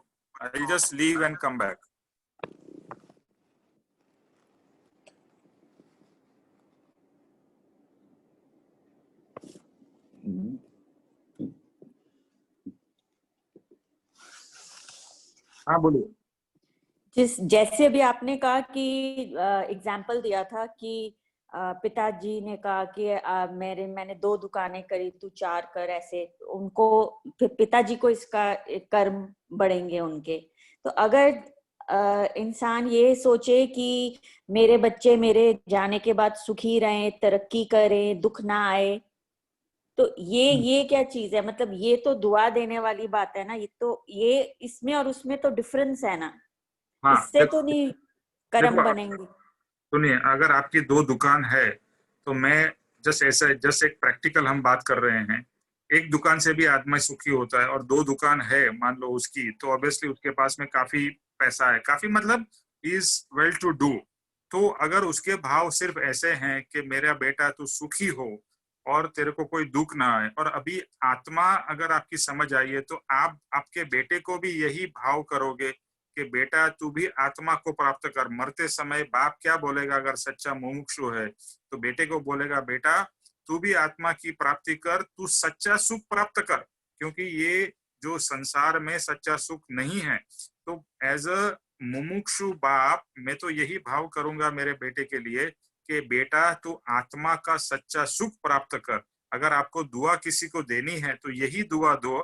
I will just leave and come back. हाँ बोलिए। जैसे अभी आपने कहा कि एग्जाम्पल दिया था कि पिताजी ने कहा कि मैंने 2 दुकानें करी, तू 4 कर, ऐसे उनको पिताजी को इसका कर्म बढ़ेंगे उनके। तो अगर इंसान ये सोचे कि मेरे बच्चे मेरे जाने के बाद सुखी रहें, तरक्की करें, दुख ना आए, तो ये क्या चीज है? मतलब ये तो दुआ देने वाली बात है ना। ये तो ये इसमें और उसमें तो डिफरेंस है ना। हाँ इससे तो नहीं कर्म देखो बनेंगे। सुनिए, अगर आपकी 2 दुकान है तो मैं जस्ट एक प्रैक्टिकल हम बात कर रहे हैं। एक दुकान से भी आदमी सुखी होता है, और 2 दुकान है मान लो उसकी, तो ऑब्वियसली उसके पास में काफी पैसा है, काफी मतलब इज वेल टू डू। तो अगर उसके भाव सिर्फ ऐसे हैं कि मेरा बेटा तू सुखी हो और तेरे को कोई दुख ना आए, और अभी आत्मा अगर आपकी समझ आई है तो आप आपके बेटे को भी यही भाव करोगे कि बेटा तू भी आत्मा को प्राप्त कर। मरते समय बाप क्या बोलेगा अगर सच्चा मुमुक्षु है? तो बेटे को बोलेगा बेटा तू भी आत्मा की प्राप्ति कर, तू सच्चा सुख प्राप्त कर, क्योंकि ये जो संसार में सच्चा सुख नहीं है। तो एज अ मुमुक्षु बाप मैं तो यही भाव करूंगा मेरे बेटे के लिए कि बेटा तू आत्मा का सच्चा सुख प्राप्त कर। अगर आपको दुआ किसी को देनी है तो यही दुआ दो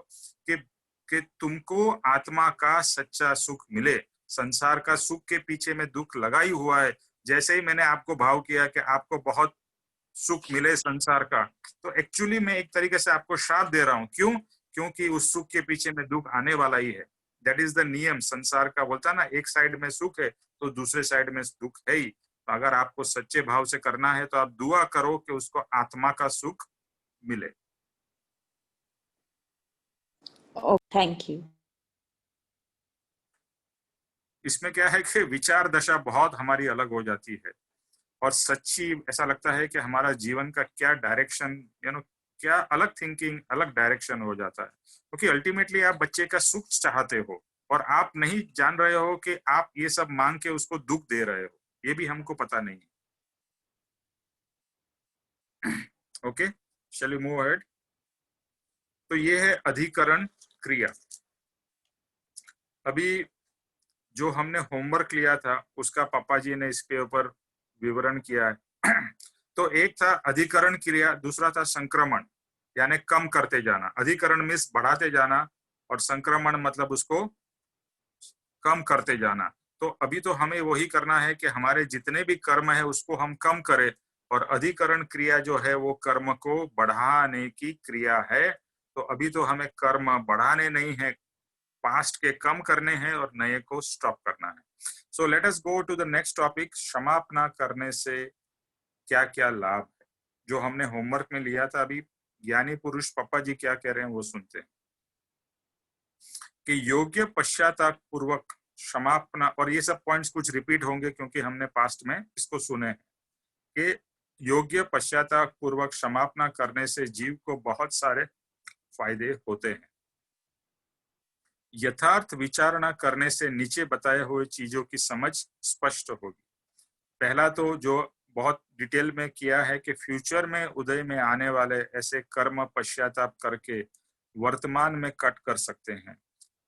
कि तुमको आत्मा का सच्चा सुख मिले। संसार का सुख के पीछे में दुख लगा ही हुआ है। जैसे ही मैंने आपको भाव किया कि आपको बहुत सुख मिले संसार का, तो एक्चुअली मैं एक तरीके से आपको श्राप दे रहा हूं। क्यों? क्योंकि उस सुख के पीछे में दुख आने वाला ही है। दैट इज द नियम संसार का। बोलता ना, एक साइड में सुख है तो दूसरे साइड में दुख है ही। तो अगर आपको सच्चे भाव से करना है तो आप दुआ करो कि उसको आत्मा का सुख मिले। Thank you. इसमें क्या है कि विचार दशा बहुत हमारी अलग हो जाती है, और सच्ची ऐसा लगता है कि हमारा जीवन का क्या डायरेक्शन, क्या अलग थिंकिंग, अलग डायरेक्शन हो जाता है। क्योंकि अल्टीमेटली आप बच्चे का सुख चाहते हो, और आप नहीं जान रहे हो कि आप ये सब मांग के उसको दुख दे रहे हो, ये भी हमको पता नहीं है। Okay, shall we move ahead. तो ये है अधिकरण क्रिया। अभी जो हमने होमवर्क लिया था उसका पापा जी ने इसके ऊपर विवरण किया है। तो एक था अधिकरण क्रिया, दूसरा था संक्रमण, यानी कम करते जाना। अधिकरण मीन्स बढ़ाते जाना और संक्रमण मतलब उसको कम करते जाना। तो अभी तो हमें वही करना है कि हमारे जितने भी कर्म है उसको हम कम करें, और अधिकरण क्रिया जो है वो कर्म को बढ़ाने की क्रिया है। तो अभी तो हमें कर्म बढ़ाने नहीं है, पास्ट के कम करने हैं और नए को स्टॉप करना है। So let us go to the next topic. क्षमापना करने से क्या क्या लाभ है, जो हमने होमवर्क में लिया था। अभी ज्ञानी पुरुष पापा जी क्या कह रहे हैं वो सुनते हैं कि योग्य पश्चाताप पूर्वक क्षमापना, और ये सब पॉइंट्स कुछ रिपीट होंगे क्योंकि हमने पास्ट में इसको सुने हैं कि योग्य पश्चाताप पूर्वक क्षमापना करने से जीव को बहुत सारे फायदे होते हैं। यथार्थ विचारणा करने से नीचे बताए हुए चीजों की समझ स्पष्ट होगी। पहला तो जो बहुत डिटेल में किया है कि फ्यूचर में उदय में आने वाले ऐसे कर्म पश्चाताप करके वर्तमान में कट कर सकते हैं।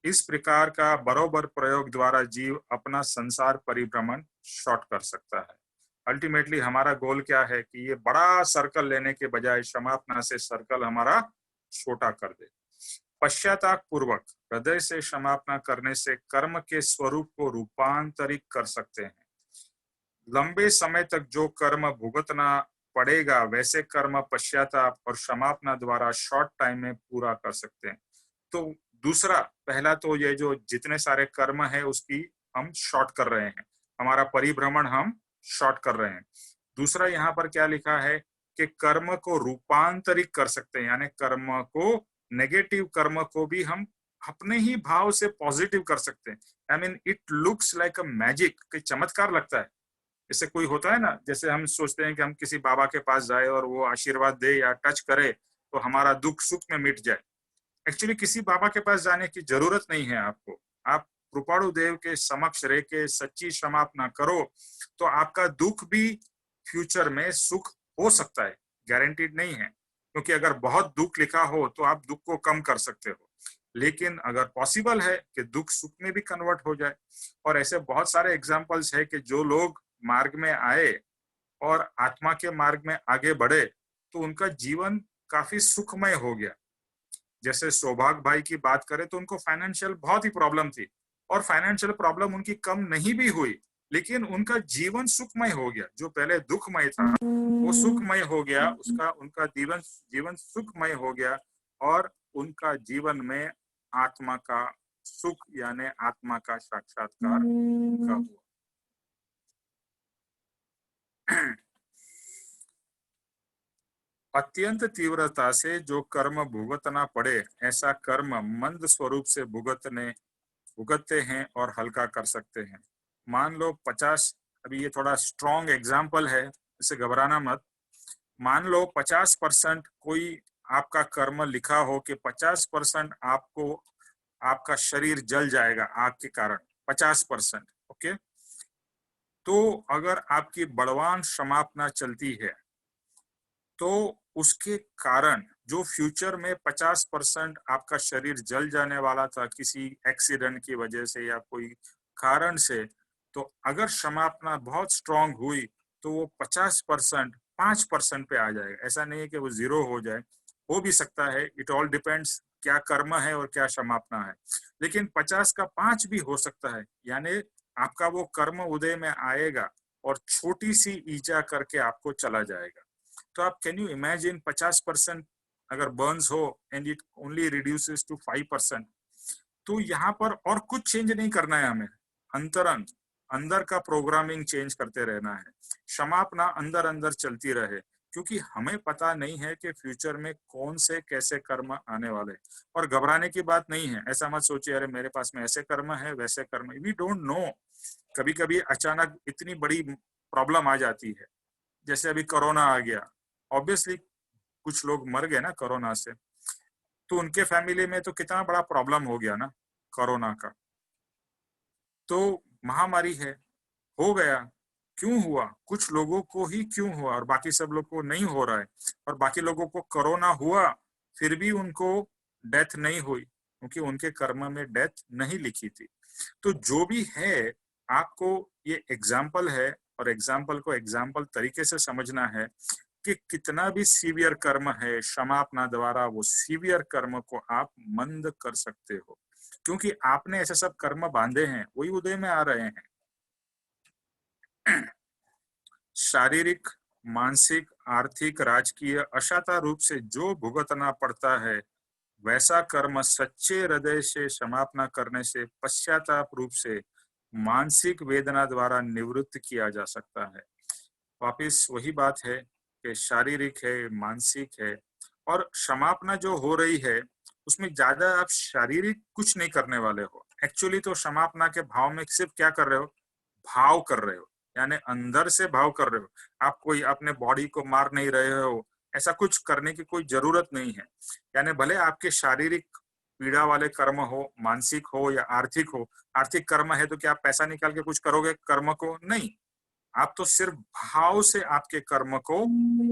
इस प्रकार का बरोबर प्रयोग द्वारा जीव अपना संसार परिभ्रमण शॉर्ट कर सकता है। अल्टीमेटली हमारा गोल क्या है कि ये बड़ा सर्कल लेने के बजाय क्षमापना से सर्कल हमारा छोटा कर दे। पश्चाताप पूर्वक हृदय से क्षमापना करने से कर्म के स्वरूप को रूपांतरित कर सकते हैं। लंबे समय तक जो कर्म भुगतना पड़ेगा वैसे कर्म पश्चाताप और क्षमापना द्वारा शॉर्ट टाइम में पूरा कर सकते हैं। तो दूसरा, पहला तो ये जो जितने सारे कर्म है उसकी हम शॉर्ट कर रहे हैं, हमारा परिभ्रमण हम शॉर्ट कर रहे हैं। दूसरा यहाँ पर क्या लिखा है कि कर्म को रूपांतरित कर सकते हैं, यानी कर्म को, नेगेटिव कर्म को भी हम अपने ही भाव से पॉजिटिव कर सकते हैं। I mean it looks like a magic, कि चमत्कार लगता है। जैसे कोई होता है ना, जैसे हम सोचते हैं कि हम किसी बाबा के पास जाए और वो आशीर्वाद दे या टच करे तो हमारा दुख सुख में मिट जाए। एक्चुअली किसी बाबा के पास जाने की जरूरत नहीं है आपको। आप कृपाणु देव के समक्ष रह के सच्ची क्षमापना करो तो आपका दुख भी फ्यूचर में सुख हो सकता है, गारंटीड नहीं है। क्योंकि अगर बहुत दुख लिखा हो तो आप दुख को कम कर सकते हो, लेकिन अगर पॉसिबल है कि दुख सुख में भी कन्वर्ट हो जाए। और ऐसे बहुत सारे एग्जाम्पल्स है कि जो लोग मार्ग में आए और आत्मा के मार्ग में आगे बढ़े तो उनका जीवन काफी सुखमय हो गया। जैसे सौभाग्य भाई की बात करें तो उनको फाइनेंशियल बहुत ही प्रॉब्लम थी, और फाइनेंशियल प्रॉब्लम उनकी कम नहीं भी हुई, लेकिन उनका जीवन सुखमय हो गया। जो पहले दुखमय था वो सुखमय हो गया, उसका उनका जीवन सुखमय हो गया, और उनका जीवन में आत्मा का सुख यानी आत्मा का साक्षात्कार का हुआ। अत्यंत तीव्रता से जो कर्म भुगतना पड़े ऐसा कर्म मंद स्वरूप से भुगतते हैं और हल्का कर सकते हैं। मान लो 50, अभी ये थोड़ा स्ट्रॉन्ग एग्जाम्पल है, इसे घबराना मत। मान लो 50% कोई आपका कर्म लिखा हो कि 50% आपको आपका शरीर जल जाएगा आग के कारण, 50%। ओके, तो अगर आपकी बलवान क्षमापना चलती है तो उसके कारण जो फ्यूचर में 50% आपका शरीर जल जाने वाला था किसी एक्सीडेंट की वजह से या कोई कारण से, तो अगर क्षमापना बहुत स्ट्रांग हुई तो वो 50% 5% पे आ जाएगा। ऐसा नहीं है कि वो 0 हो जाए, हो भी सकता है, इट ऑल डिपेंड्स क्या कर्म है और क्या क्षमापना है। लेकिन 50 का 5 भी हो सकता है, यानी आपका वो कर्म उदय में आएगा और छोटी सी ईजा करके आपको चला जाएगा। तो आप कैन यू इमेजिन 50% अगर बर्न्स हो and it only reduces to 5%, तो यहाँ पर और कुछ चेंज नहीं करना है हमें, अंतरंग अंदर का प्रोग्रामिंग चेंज करते रहना है। क्षमापना अंदर अंदर चलती रहे, क्योंकि हमें पता नहीं है कि फ्यूचर में कौन से कैसे कर्म आने वाले। और घबराने की बात नहीं है, ऐसा मत सोचिए अरे मेरे पास में ऐसे कर्म है वैसे कर्म, वी डोंट नो। कभी कभी अचानक इतनी बड़ी प्रॉब्लम आ जाती है, जैसे अभी कोरोना आ गया, ऑब्वियसली कुछ लोग मर गए ना कोरोना से, तो उनके फैमिली में तो कितना बड़ा प्रॉब्लम हो गया ना कोरोना का। तो महामारी है, हो गया, क्यों हुआ, कुछ लोगों को ही क्यों हुआ और बाकी सब लोग को नहीं हो रहा है, और बाकी लोगों को कोरोना हुआ फिर भी उनको डेथ नहीं हुई क्योंकि उनके कर्म में डेथ नहीं लिखी थी। तो जो भी है, आपको ये एग्जाम्पल है और एग्जाम्पल को एग्जाम्पल तरीके से समझना है कि कितना भी सीवियर कर्म है, क्षमा अपना द्वारा वो सीवियर कर्म को आप मंद कर सकते हो, क्योंकि आपने ऐसे सब कर्म बांधे हैं, वही उदय में आ रहे हैं। शारीरिक, मानसिक, आर्थिक, राजकीय अशाता रूप से जो भुगतना पड़ता है, वैसा कर्म सच्चे हृदय से क्षमापना करने से पश्चाताप रूप से मानसिक वेदना द्वारा निवृत्त किया जा सकता है। वापिस वही बात है कि शारीरिक है, मानसिक है, और क्षमापना जो हो रही है उसमें ज्यादा आप शारीरिक कुछ नहीं करने वाले हो। एक्चुअली तो क्षमापना के भाव में सिर्फ क्या कर रहे हो, भाव कर रहे हो, यानी अंदर से भाव कर रहे हो। आप कोई अपने बॉडी को मार नहीं रहे हो, ऐसा कुछ करने की कोई जरूरत नहीं है। यानी भले आपके शारीरिक पीड़ा वाले कर्म हो, मानसिक हो या आर्थिक हो। आर्थिक कर्म है तो क्या आप पैसा निकाल के कुछ करोगे कर्म को? नहीं, आप तो सिर्फ भाव से आपके कर्म को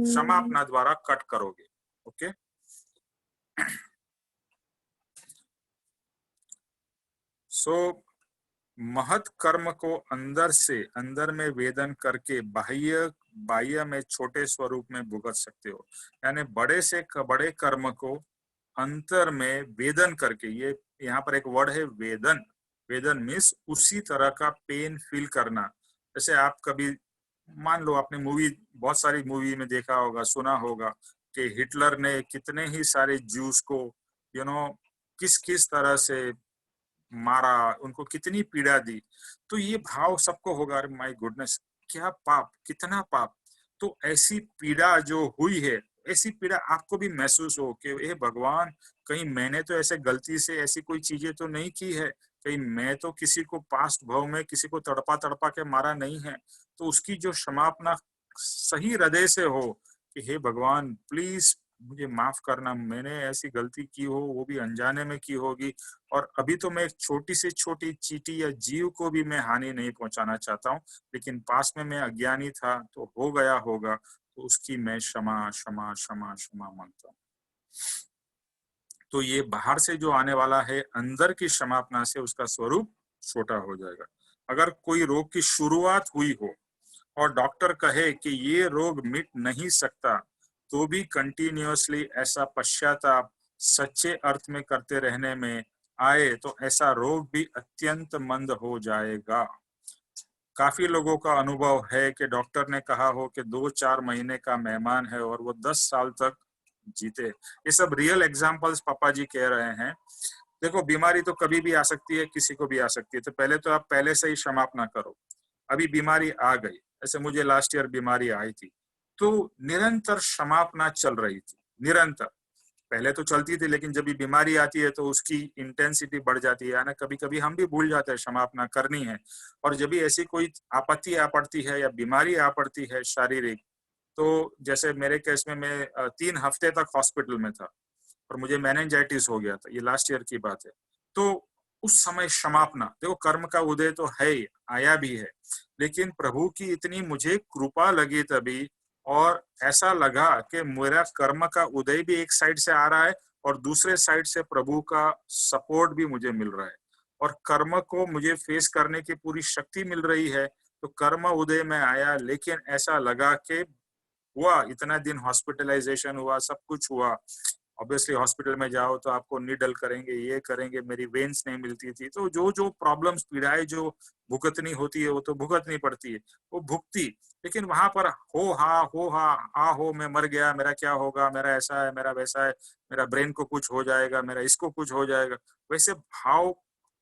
क्षमापना द्वारा कट करोगे। ओके, सो महत कर्म को अंदर से अंदर में वेदन करके बाह्य में छोटे स्वरूप में भुगत सकते हो। यानी बड़े से बड़े कर्म को अंतर में वेदन करके, ये यहाँ पर एक वर्ड है वेदन। वेदन मीन्स उसी तरह का पेन फील करना। जैसे आप कभी मान लो आपने बहुत सारी मूवी में देखा होगा, सुना होगा कि हिटलर ने कितने ही सारे ज्यूस को किस किस तरह से मारा, उनको कितनी पीड़ा दी। तो ये भाव सबको होगा, अरे माय गुडनेस, क्या पाप, कितना पाप। तो ऐसी पीड़ा जो हुई है, ऐसी पीड़ा आपको भी महसूस हो कि हे भगवान, कहीं मैंने तो ऐसे गलती से ऐसी कोई चीजें तो नहीं की है, कहीं मैं तो किसी को पास्ट भाव में किसी को तड़पा तड़पा के मारा नहीं है। तो उसकी जो क्षमापना सही हृदय से हो कि हे भगवान प्लीज मुझे माफ करना, मैंने ऐसी गलती की हो, वो भी अनजाने में की होगी, और अभी तो मैं एक छोटी से छोटी चींटी या जीव को भी मैं हानि नहीं पहुंचाना चाहता हूँ, लेकिन पास में मैं अज्ञानी था तो हो गया होगा, तो उसकी मैं क्षमा क्षमा क्षमा क्षमा मांगता हूँ। तो ये बाहर से जो आने वाला है, अंदर की क्षमापना से उसका स्वरूप छोटा हो जाएगा। अगर कोई रोग की शुरुआत हुई हो और डॉक्टर कहे कि ये रोग मिट नहीं सकता, तो भी कंटिन्यूअसली ऐसा पश्चाताप सच्चे अर्थ में करते रहने में आए तो ऐसा रोग भी अत्यंत मंद हो जाएगा। काफी लोगों का अनुभव है कि डॉक्टर ने कहा हो कि 2-4 महीने का मेहमान है और वो 10 साल तक जीते। ये सब रियल एग्जांपल्स पापा जी कह रहे हैं। देखो, बीमारी तो कभी भी आ सकती है, किसी को भी आ सकती है, तो पहले तो आप पहले से ही क्षमापना करो। अभी बीमारी आ गई, ऐसे मुझे लास्ट ईयर बीमारी आई थी, तो निरंतर क्षमापना चल रही थी, निरंतर। पहले तो चलती थी, लेकिन जब भी बीमारी आती है तो उसकी इंटेंसिटी बढ़ जाती है ना। कभी कभी हम भी भूल जाते हैं क्षमापना करनी है। और जब भी ऐसी कोई आपत्ति आ पड़ती है या बीमारी आ पड़ती है शारीरिक, तो जैसे मेरे केस में मैं 3 हफ्ते तक हॉस्पिटल में था और मुझे मेनिंजाइटिस हो गया था, ये लास्ट ईयर की बात है। तो उस समय क्षमापना, देखो कर्म का उदय तो है ही, आया भी है, लेकिन प्रभु की इतनी मुझे कृपा लगी तभी, और ऐसा लगा कि मेरा कर्म का उदय भी एक साइड से आ रहा है और दूसरे साइड से प्रभु का सपोर्ट भी मुझे मिल रहा है, और कर्म को मुझे फेस करने की पूरी शक्ति मिल रही है। तो कर्म उदय में आया, लेकिन ऐसा लगा कि हुआ, इतना दिन हॉस्पिटलाइजेशन हुआ, सब कुछ हुआ। ऑब्वियसली हॉस्पिटल में जाओ तो आपको निडल करेंगे, ये करेंगे, मेरी वेन्स नहीं मिलती थी, तो जो जो प्रॉब्लम्स, पीड़ाएं जो भुगतनी होती है वो तो भुगतनी पड़ती है, वो भुगती। लेकिन वहां पर हो हा आ हो, मैं मर गया, मेरा क्या होगा, मेरा ऐसा है, मेरा वैसा है, मेरा ब्रेन को कुछ हो जाएगा, मेरा इसको कुछ हो जाएगा, वैसे भाव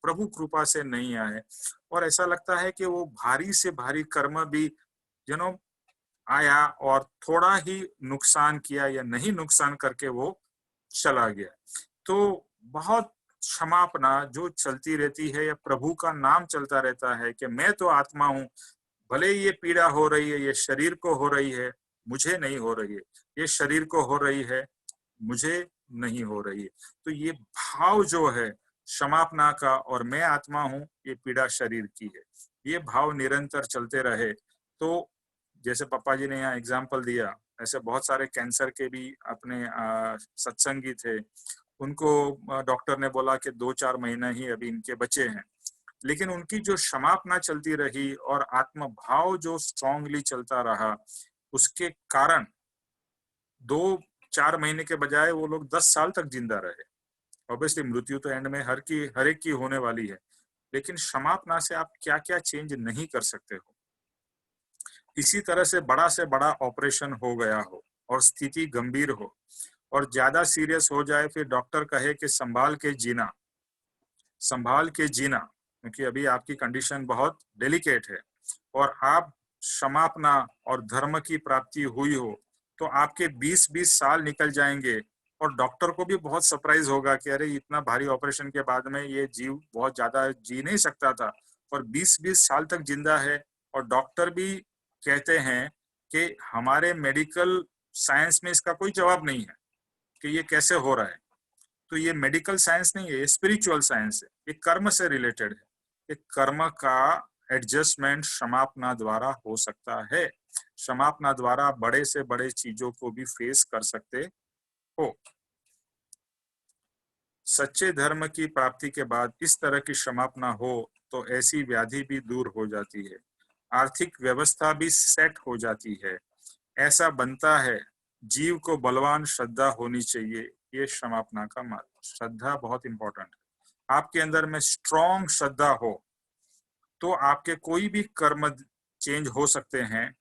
प्रभु कृपा से नहीं आए। और ऐसा लगता है कि वो भारी से भारी कर्म भी आया और थोड़ा ही नुकसान किया या नहीं नुकसान करके वो चला गया। तो बहुत क्षमापना जो चलती रहती है, या प्रभु का नाम चलता रहता है कि मैं तो आत्मा हूँ, भले ये पीड़ा हो रही है, ये शरीर को हो रही है, मुझे नहीं हो रही है, ये शरीर को हो रही है, मुझे नहीं हो रही है। तो ये भाव जो है क्षमापना का और मैं आत्मा हूँ, ये पीड़ा शरीर की है, ये भाव निरंतर चलते रहे तो जैसे पापा जी ने यहाँ एग्जाम्पल दिया, ऐसे बहुत सारे कैंसर के भी अपने सत्संगी थे, उनको डॉक्टर ने बोला कि 2-4 महीना ही अभी इनके बचे हैं, लेकिन उनकी जो क्षमापना चलती रही और आत्म भाव जो स्ट्रांगली चलता रहा, उसके कारण 2-4 महीने के बजाय वो लोग 10 साल तक जिंदा रहे। ऑब्वियसली मृत्यु तो एंड में हर एक की होने वाली है, लेकिन क्षमापना से आप क्या क्या चेंज नहीं कर सकते हो। इसी तरह से बड़ा ऑपरेशन हो गया हो और स्थिति गंभीर हो और ज्यादा सीरियस हो जाए, फिर डॉक्टर कहे कि संभाल के जीना, क्योंकि अभी आपकी कंडीशन बहुत डेलिकेट है और आप क्षमापना और धर्म की प्राप्ति हुई हो तो आपके 20-20 साल निकल जाएंगे और डॉक्टर को भी बहुत सरप्राइज होगा कि अरे इतना भारी ऑपरेशन के बाद में ये जीव बहुत ज्यादा जी नहीं सकता था और 20-20 साल तक जिंदा है। और डॉक्टर भी कहते हैं कि हमारे मेडिकल साइंस में इसका कोई जवाब नहीं है कि ये कैसे हो रहा है। तो ये मेडिकल साइंस नहीं है, ये स्पिरिचुअल साइंस है, ये कर्म से रिलेटेड है। ये कर्म का एडजस्टमेंट क्षमापना द्वारा हो सकता है। क्षमापना द्वारा बड़े से बड़े चीजों को भी फेस कर सकते हो। सच्चे धर्म की प्राप्ति के बाद इस तरह की क्षमापना हो तो ऐसी व्याधि भी दूर हो जाती है, आर्थिक व्यवस्था भी सेट हो जाती है। ऐसा बनता है जीव को बलवान श्रद्धा होनी चाहिए। ये क्षमापना का मार्ग, श्रद्धा बहुत इंपॉर्टेंट है। आपके अंदर में स्ट्रॉन्ग श्रद्धा हो तो आपके कोई भी कर्म चेंज हो सकते हैं।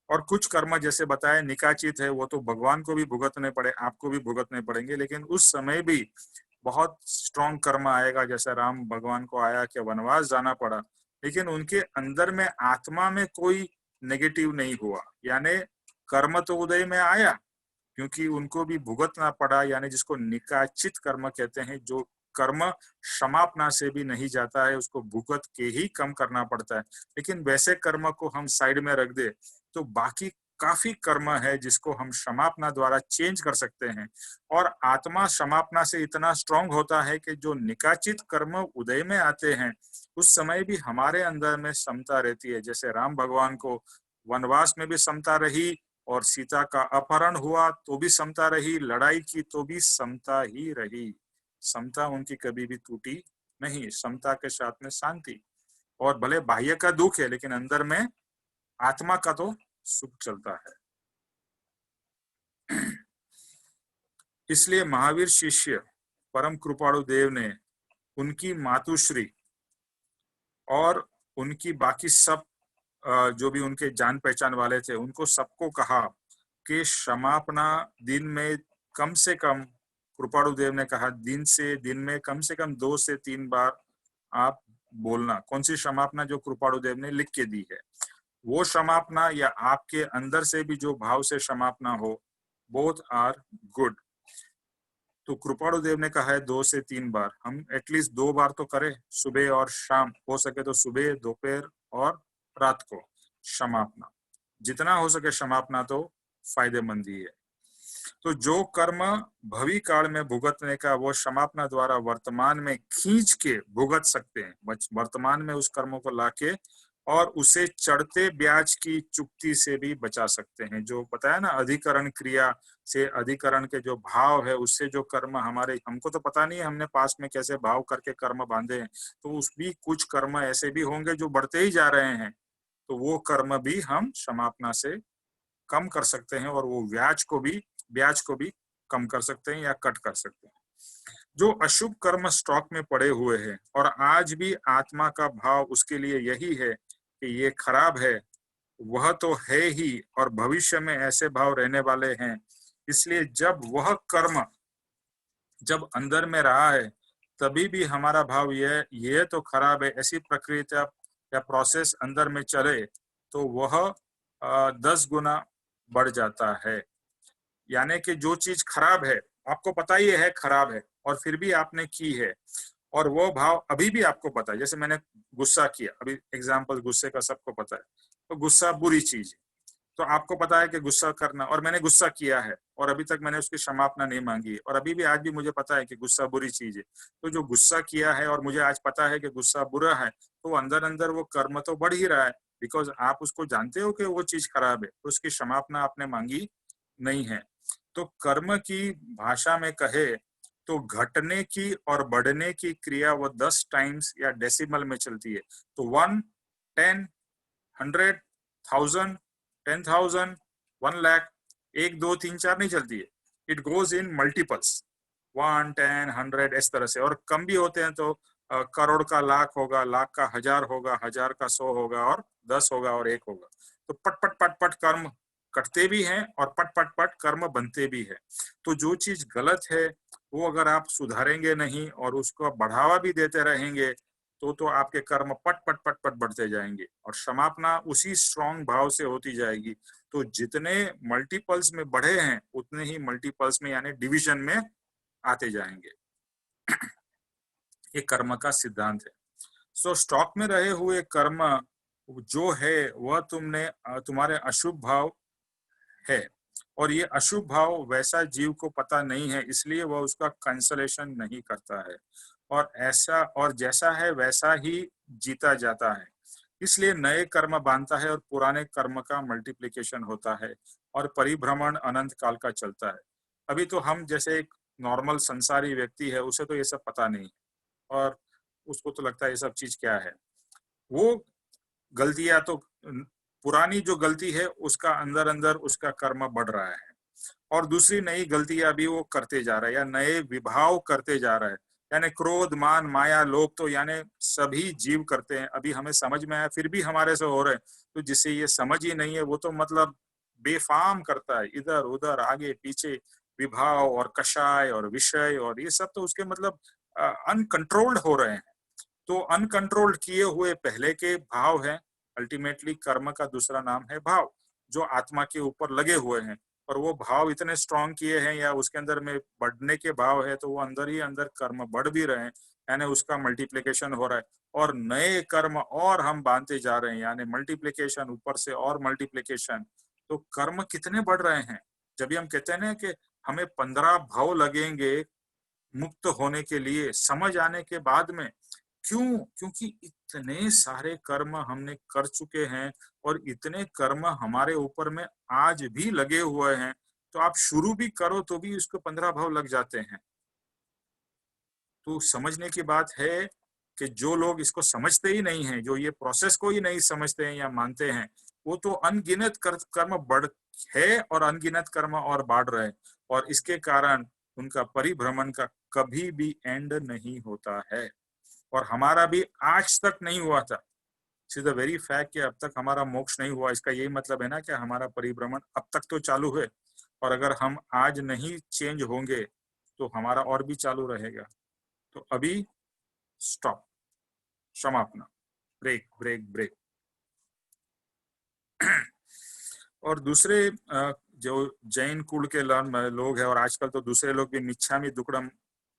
और कुछ कर्म जैसे बताए निकाचित है, वो तो भगवान को भी भुगतने पड़े, आपको भी भुगतने पड़ेंगे, लेकिन उस समय भी बहुत स्ट्रॉन्ग कर्म आएगा। जैसे राम भगवान को आया कि वनवास जाना पड़ा, लेकिन उनके अंदर में आत्मा में कोई नेगेटिव नहीं हुआ, यानी कर्म तो उदय में आया क्योंकि उनको भी भुगतना पड़ा, यानी जिसको निकाचित कर्म कहते हैं। जो कर्म क्षमापना से भी नहीं जाता है उसको भुगत के ही कम करना पड़ता है। लेकिन वैसे कर्म को हम साइड में रख दे तो बाकी काफी कर्म है जिसको हम क्षमापना द्वारा चेंज कर सकते हैं। और आत्मा क्षमापना से इतना स्ट्रांग होता है कि जो निकाचित कर्म उदय में आते हैं उस समय भी हमारे अंदर में समता रहती है। जैसे राम भगवान को वनवास में भी समता रही और सीता का अपहरण हुआ तो भी समता रही, लड़ाई की तो भी समता ही रही। समता उनकी कभी भी टूटी नहीं, समता के साथ में शांति। और भले बाह्य का दुख है लेकिन अंदर में आत्मा का तो सुख चलता है। इसलिए महावीर शिष्य परम कृपाणु देव ने उनकी मातुश्री और उनकी बाकी सब जो भी उनके जान पहचान वाले थे उनको सबको कहा कि क्षमापना दिन में कम से कम, कृपाणु देव ने कहा दिन में कम से कम 2 से 3 बार आप बोलना। कौन सी क्षमापना? जो कृपाणु देव ने लिख के दी है वो क्षमापना, या आपके अंदर से भी जो भाव से क्षमापना हो, बोथ आर गुड। तो कृपाणु देव ने कहा है 2 से 3 बार, हम एटलीस्ट 2 बार तो करें, सुबह और शाम, हो सके तो सुबह, दोपहर और रात को क्षमापना। जितना हो सके क्षमापना तो फायदेमंद ही है। तो जो कर्म भवी काल में भुगतने का वो क्षमापना द्वारा वर्तमान में खींच के भुगत सकते हैं, वर्तमान में उस कर्मों को लाके, और उसे चढ़ते ब्याज की चुक्ति से भी बचा सकते हैं। जो बताया ना, अधिकरण क्रिया से, अधिकरण के जो भाव है उससे जो कर्म हमारे, हमको तो पता नहीं है हमने पास में कैसे भाव करके कर्म बांधे हैं, तो उस भी कुछ कर्म ऐसे भी होंगे जो बढ़ते ही जा रहे हैं, तो वो कर्म भी हम क्षमापना से कम कर सकते हैं और वो ब्याज को भी कम कर सकते हैं या कट कर सकते हैं। जो अशुभ कर्म स्टॉक में पड़े हुए हैं और आज भी आत्मा का भाव उसके लिए यही है कि ये खराब है, वह तो है ही और भविष्य में ऐसे भाव रहने वाले हैं। इसलिए जब वह कर्म जब अंदर में रहा है तभी भी हमारा भाव ये तो खराब है, ऐसी प्रक्रिया या प्रोसेस अंदर में चले तो वह 10 गुना बढ़ जाता है। यानी कि जो चीज खराब है, आपको पता ही है खराब है और फिर भी आपने की है, और वो भाव अभी भी आपको पता है। जैसे मैंने गुस्सा किया, अभी एग्जाम्पल गुस्से का सबको पता है, तो गुस्सा बुरी चीज है, तो आपको पता है कि गुस्सा करना, और मैंने गुस्सा किया है और अभी तक मैंने उसकी क्षमापना नहीं मांगी, और अभी भी आज भी मुझे पता है कि गुस्सा बुरी चीज है, तो जो गुस्सा किया है और मुझे आज पता है कि गुस्सा बुरा है, तो अंदर अंदर वो कर्म तो बढ़ ही रहा है, बिकॉज आप उसको जानते हो कि वो चीज खराब है, तो उसकी क्षमापना आपने मांगी नहीं है। तो कर्म की भाषा में कहे तो घटने की और बढ़ने की क्रिया वो 10 टाइम्स या डेसिमल में चलती है। तो 1, 10, 100, 1000, 10,000, 1 लाख, 1, 2, 3, 4 नहीं चलती है, इट गोज इन मल्टीपल्स, 1, 10, 100 इस तरह से। और कम भी होते हैं तो करोड़ का लाख होगा, लाख का हजार होगा, हजार का 100 होगा, और 10 होगा, और 1 होगा। तो पट पट पट पट कर्म कटते भी हैं और पट पट पट कर्म बनते भी है। तो जो चीज गलत है वो अगर आप सुधारेंगे नहीं और उसको बढ़ावा भी देते रहेंगे तो आपके कर्म पट पट पट पट बढ़ते जाएंगे, और क्षमापना उसी स्ट्रॉन्ग भाव से होती जाएगी। तो जितने मल्टीपल्स में बढ़े हैं उतने ही मल्टीपल्स में यानी डिवीजन में आते जाएंगे। ये कर्म का सिद्धांत है। सो स्टॉक में रहे हुए कर्म जो है वह तुम्हारे अशुभ भाव है, और ये अशुभ भाव वैसा जीव को पता नहीं है, इसलिए वह उसका कैंसलेशन नहीं करता है, और जैसा है वैसा ही जीता जाता है। इसलिए नए कर्म बांधता है और पुराने कर्म का मल्टीप्लिकेशन होता है, और परिभ्रमण अनंत काल का चलता है। अभी तो हम जैसे एक नॉर्मल संसारी व्यक्ति है, उसे तो ये सब पता नहीं, और उसको तो लगता है ये सब चीज क्या है। वो गलतियां तो पुरानी जो गलती है उसका अंदर अंदर उसका कर्म बढ़ रहा है, और दूसरी नई गलतियां भी वो करते जा रहा है, या नए विभाव करते जा रहा है, यानी क्रोध, मान, माया, लोभ तो यानी सभी जीव करते हैं। अभी हमें समझ में आया फिर भी हमारे से हो रहे हैं, तो जिसे ये समझ ही नहीं है वो तो मतलब बेफाम करता है, इधर उधर आगे पीछे विभाव और कषाय और विषय, और ये सब तो उसके मतलब अनकंट्रोल्ड हो रहे हैं। तो अनकंट्रोल्ड किए हुए पहले के भाव हैं, अल्टीमेटली कर्म का दूसरा नाम है भाव, जो आत्मा के ऊपर लगे हुए हैं, और वो भाव इतने स्ट्रांग किए हैं या उसके अंदर में बढ़ने के भाव है, तो वो अंदर ही अंदर कर्म बढ़ भी रहे हैं, यानी उसका मल्टीप्लिकेशन हो रहा है, और नए कर्म और हम बांधते जा रहे हैं, यानी मल्टीप्लिकेशन ऊपर से और मल्टीप्लिकेशन। तो कर्म कितने बढ़ रहे हैं। जब भी हम कहते हैं ना कि हमें 15 भाव लगेंगे मुक्त होने के लिए, समझ आने के बाद में, क्यों? क्योंकि इतने सारे कर्म हमने कर चुके हैं, और इतने कर्म हमारे ऊपर में आज भी लगे हुए हैं, तो आप शुरू भी करो तो भी उसको 15 भाव लग जाते हैं। तो समझने की बात है कि जो लोग इसको समझते ही नहीं हैं, जो ये प्रोसेस को ही नहीं समझते हैं या मानते हैं, वो तो अनगिनत कर्म बढ़ है, और अनगिनत कर्म और बढ़ रहे हैं, और इसके कारण उनका परिभ्रमण का कभी भी एंड नहीं होता है, और हमारा भी आज तक नहीं हुआ था। इट्स द वेरी फैक्ट कि अब तक हमारा मोक्ष नहीं हुआ, इसका यही मतलब है ना कि हमारा परिभ्रमण अब तक तो चालू है, और अगर हम आज नहीं चेंज होंगे तो हमारा और भी चालू रहेगा। तो अभी स्टॉप, क्षमापना, ब्रेक ब्रेक ब्रेक। और दूसरे जो जैन कुल के लोग हैं, और आजकल तो दूसरे लोग भी मिच्छामि दुक्कडम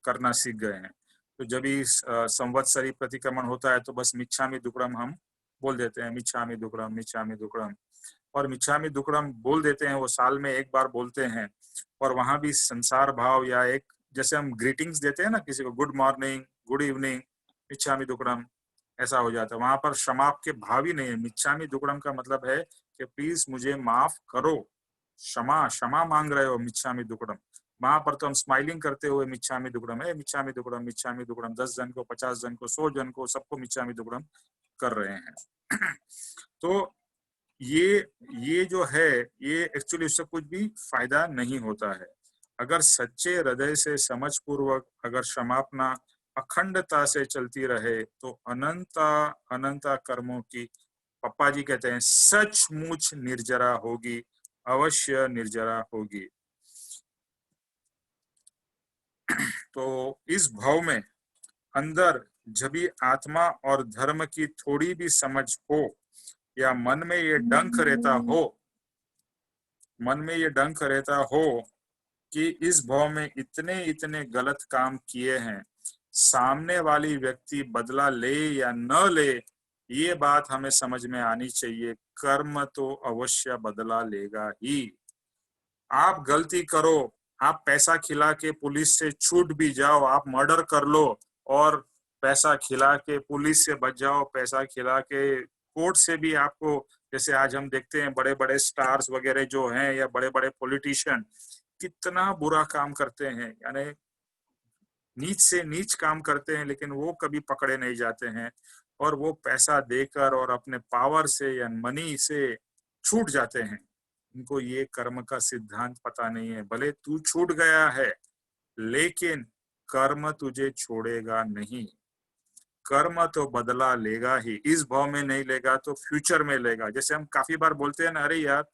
करना सीख गए हैं। तो जब भी संवत्सरी प्रतिक्रमण होता है तो बस मिच्छामि दुक्कडम हम बोल देते हैं, मिच्छामि दुक्कडम, मिच्छामि दुक्कडम, और मिच्छामि दुक्कडम बोल देते हैं, वो साल में एक बार बोलते हैं, और वहां भी संसार भाव, या एक जैसे हम ग्रीटिंग्स देते हैं ना किसी को, गुड मॉर्निंग, गुड इवनिंग, मिच्छामि दुक्कडम, ऐसा हो जाता है। वहां पर क्षमाप के भाव ही नहीं है। मिच्छामि दुक्कडम का मतलब है कि प्लीज मुझे माफ करो, क्षमा क्षमा मांग रहे हो, मिच्छामि दुक्कडम। वहां पर तो हम स्माइलिंग करते हुए मिच्छामि दुक्कडम है, मिच्छामि दुक्कडम, मिच्छामि दुक्कडम, 10 जन को, 50 जन को, 100 जन को, सबको मिच्छामि दुक्कडम कर रहे हैं। तो ये जो है, ये एक्चुअली उससे कुछ भी फायदा नहीं होता है। अगर सच्चे हृदय से समझ पूर्वक अगर क्षमापना अखंडता से चलती रहे तो अनंता कर्मों की, पप्पा जी कहते हैं, सचमुच निर्जरा होगी, अवश्य निर्जरा होगी। तो इस भाव में अंदर जब भी आत्मा और धर्म की थोड़ी भी समझ हो, या मन में ये डंक रहता हो, मन में ये डंक रहता हो कि इस भाव में इतने इतने गलत काम किए हैं, सामने वाली व्यक्ति बदला ले या न ले, ये बात हमें समझ में आनी चाहिए। कर्म तो अवश्य बदला लेगा ही। आप गलती करो, आप पैसा खिला के पुलिस से छूट भी जाओ, आप मर्डर कर लो और पैसा खिला के पुलिस से बच जाओ, पैसा खिला के कोर्ट से भी आपको, जैसे आज हम देखते हैं बड़े बड़े स्टार्स वगैरह जो हैं या बड़े बड़े पॉलिटिशियन कितना बुरा काम करते हैं, यानी नीच से नीच काम करते हैं, लेकिन वो कभी पकड़े नहीं जाते हैं और वो पैसा देकर और अपने पावर से या मनी से छूट जाते हैं। उनको ये कर्म का सिद्धांत पता नहीं है। भले तू छूट गया है, लेकिन कर्म तुझे छोड़ेगा नहीं। कर्म तो बदला लेगा ही, इस भाव में नहीं लेगा तो फ्यूचर में लेगा। जैसे हम काफी बार बोलते हैं ना, अरे यार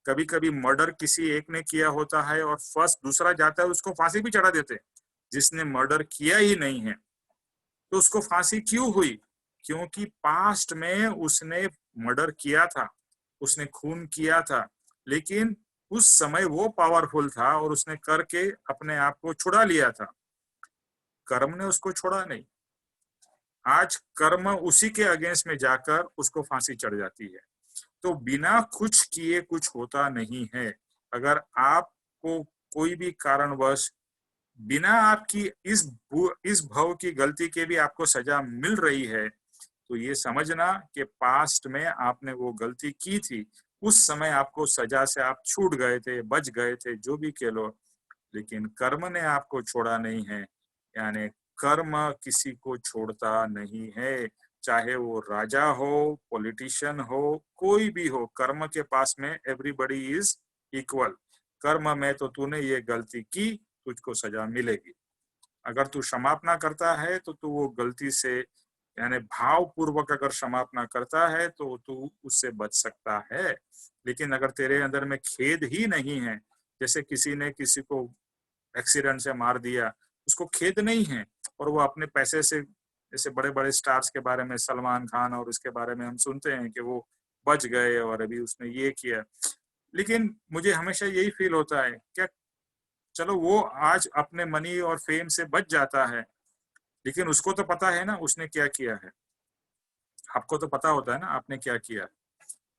कभी कभी मर्डर किसी एक ने किया होता है और फर्स्ट दूसरा जाता है, उसको फांसी भी चढ़ा देते हैं। जिसने मर्डर किया ही नहीं है तो उसको फांसी क्यों हुई? क्योंकि पास्ट में उसने मर्डर किया था, उसने खून किया था, लेकिन उस समय वो पावरफुल था और उसने करके अपने आप को छुड़ा लिया था। कर्म ने उसको छोड़ा नहीं। आज कर्म उसी के अगेंस्ट में जाकर उसको फांसी चढ़ जाती है। तो बिना कुछ किए कुछ होता नहीं है। अगर आपको कोई भी कारणवश बिना आपकी इस भव की गलती के भी आपको सजा मिल रही है, तो ये समझना कि पास्ट में आपने वो गलती की थी, उस समय आपको सजा से आप छूट गए थे, बच गए थे, जो भी कह लो, लेकिन कर्म ने आपको छोड़ा नहीं है। यानी कर्म किसी को छोड़ता नहीं है, चाहे वो राजा हो, पॉलिटिशियन हो, कोई भी हो, कर्म के पास में एवरीबॉडी इज इक्वल। कर्म में तो तूने ये गलती की, तुझको सजा मिलेगी। अगर तू क्षमापना करता है तो तू वो गलती से, यानी भाव पूर्वक अगर क्षमापना करता है तो तू उससे बच सकता है। लेकिन अगर तेरे अंदर में खेद ही नहीं है, जैसे किसी ने किसी को एक्सीडेंट से मार दिया, उसको खेद नहीं है और वो अपने पैसे से, जैसे बड़े बड़े स्टार्स के बारे में, सलमान खान और उसके बारे में हम सुनते हैं कि वो बच गए और अभी उसने ये किया, लेकिन मुझे हमेशा यही फील होता है क्या, चलो वो आज अपने मनी और फेम से बच जाता है, लेकिन उसको तो पता है ना उसने क्या किया है। आपको तो पता होता है ना आपने क्या किया,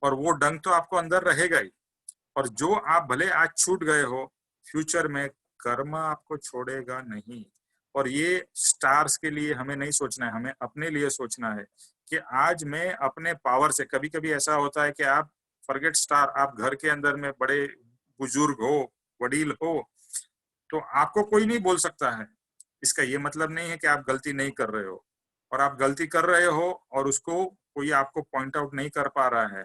और वो डंक तो आपको अंदर रहेगा ही। और जो आप भले आज छूट गए हो, फ्यूचर में कर्म आपको छोड़ेगा नहीं। और ये स्टार्स के लिए हमें नहीं सोचना है, हमें अपने लिए सोचना है कि आज मैं अपने पावर से, कभी कभी ऐसा होता है कि आप फॉरगेट स्टार, आप घर के अंदर में बड़े बुजुर्ग हो, वडील हो, तो आपको कोई नहीं बोल सकता है। इसका ये मतलब नहीं है कि आप गलती नहीं कर रहे हो, और आप गलती कर रहे हो और उसको कोई आपको पॉइंट आउट नहीं कर पा रहा है,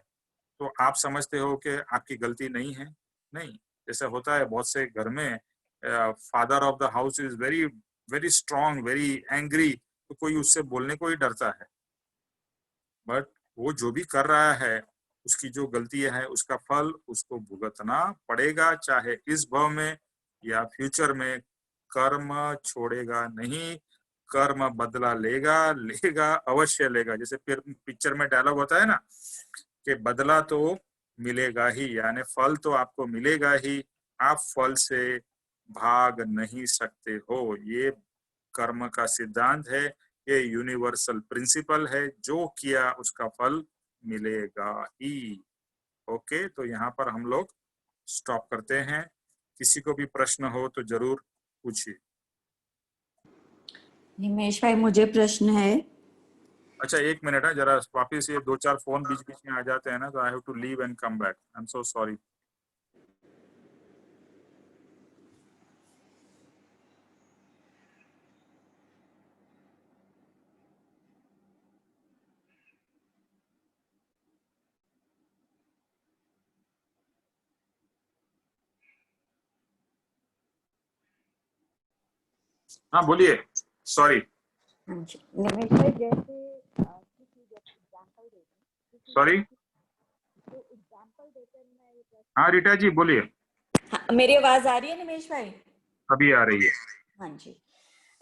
तो आप समझते हो कि आपकी गलती नहीं है। नहीं, जैसे होता है बहुत से घर में, father of the house is very very strong, very angry, तो कोई उससे बोलने को ही डरता है। बट वो जो भी कर रहा है, उसकी जो गलती है उसका फल उसको भुगतना पड़ेगा, चाहे इस भव में या फ्यूचर में। कर्म छोड़ेगा नहीं, कर्म बदला लेगा, लेगा, अवश्य लेगा। जैसे फिर पिक्चर में डायलॉग होता है ना कि बदला तो मिलेगा ही, यानी फल तो आपको मिलेगा ही, आप फल से भाग नहीं सकते हो। ये कर्म का सिद्धांत है, ये यूनिवर्सल प्रिंसिपल है, जो किया उसका फल मिलेगा ही। ओके, तो यहाँ पर हम लोग स्टॉप करते हैं। किसी को भी प्रश्न हो तो जरूर पूछिए। निमेश भाई, मुझे प्रश्न है। अच्छा, एक मिनट है, जरा वापिस ये 2-4 फोन बीच बीच में आ जाते हैं ना, तो I have to leave and come back. I am so sorry. हाँ बोलिए, सॉरी। हाँ जी, निमेश भाई, जैसे किसी एग्जांपल देते सॉरी। तो एग्जांपल देकर मैं ये हाँ रीटा जी बोलिए। हाँ, मेरी आवाज आ रही है निमेश भाई? अभी आ रही है। हाँ जी,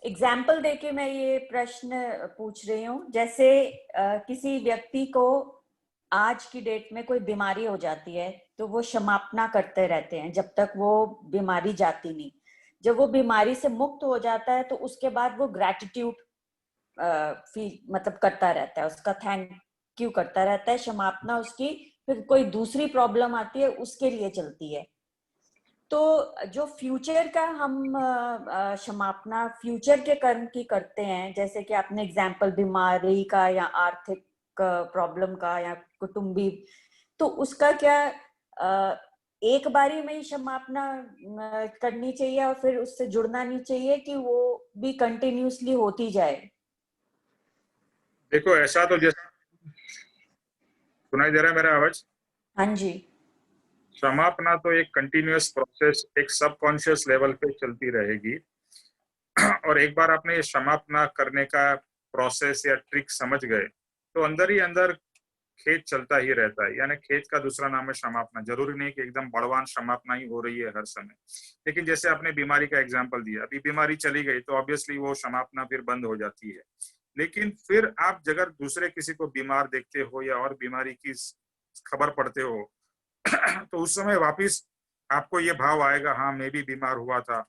एग्जाम्पल देके मैं ये प्रश्न पूछ रही हूँ। जैसे किसी व्यक्ति को आज की डेट में कोई बीमारी हो जाती है, तो वो क्षमापना करते रहते हैं जब तक वो बीमारी जाती नहीं। जब वो बीमारी से मुक्त हो जाता है तो उसके बाद वो ग्रैटिट्यूड फील मतलब करता रहता है, उसका थैंक यू करता रहता है, क्षमापना उसकी फिर कोई दूसरी प्रॉब्लम आती है उसके लिए चलती है। तो जो फ्यूचर का हम क्षमापना फ्यूचर के कर्म की करते हैं, जैसे कि आपने एग्जाम्पल बीमारी का या आर्थिक प्रॉब्लम का या कुटुंबी, तो उसका क्या एक बारी में ही क्षमापना करनी चाहिए और फिर उससे जुड़ना नहीं चाहिए कि वो भी कंटिन्यूसली होती जाए? देखो ऐसा तो जैसा सुनाई दे रहा है मेरा आवाज? हाँ जी। क्षमापना तो एक कंटिन्यूअस प्रोसेस एक सबकॉन्शियस लेवल पे चलती रहेगी। और एक बार आपने ये क्षमापना करने का प्रोसेस या ट्रिक समझ गए तो अंदर ही अंदर खेत चलता ही रहता है। यानी खेत का दूसरा नाम है क्षमापना। जरूरी नहीं कि एकदम बड़वान क्षमापना ही हो रही है हर समय, लेकिन जैसे आपने बीमारी का एग्जाम्पल दिया, अभी बीमारी चली गई तो ऑब्वियसली वो क्षमापना फिर बंद हो जाती है। लेकिन फिर आप अगर दूसरे किसी को बीमार देखते हो या और बीमारी की खबर पड़ते हो तो उस समय वापिस आपको ये भाव आएगा, हाँ मैं भी बीमार हुआ था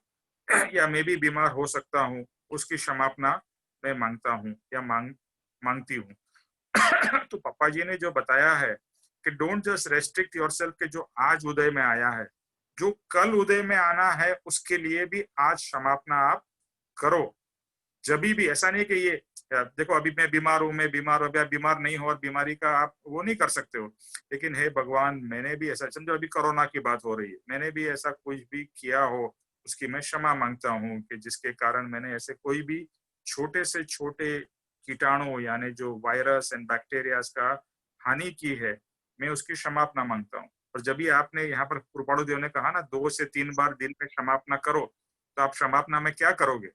या मैं भी बीमार हो सकता हूँ, उसकी क्षमापना मैं मांगता हूँ या मांगती हूँ। तो पापा जी ने जो बताया है कि डोंट जस्ट रेस्ट्रिक्ट योरसेल्फ, के जो आज उदय में आया है, जो कल उदय में आना है उसके लिए भी आज क्षमापना आप करो। जब भी ऐसा नहीं कि ये देखो अभी मैं बीमार हूं, मैं बीमार हो गया, बीमार नहीं हो और बीमारी का आप वो नहीं कर सकते हो। लेकिन हे भगवान, मैंने भी ऐसा, समझो अभी कोरोना की बात हो रही है, मैंने भी ऐसा कुछ भी किया हो उसकी मैं क्षमा मांगता हूँ कि जिसके कारण मैंने ऐसे कोई भी छोटे से छोटे कीटाणु यानी जो वायरस एंड बैक्टीरियाज का हानि की है, मैं उसकी क्षमापना मांगता हूँ। और जब भी आपने यहाँ पर कृपाणु देव ने कहा ना 2 से 3 बार दिन में क्षमापना करो, तो आप क्षमापना में क्या करोगे?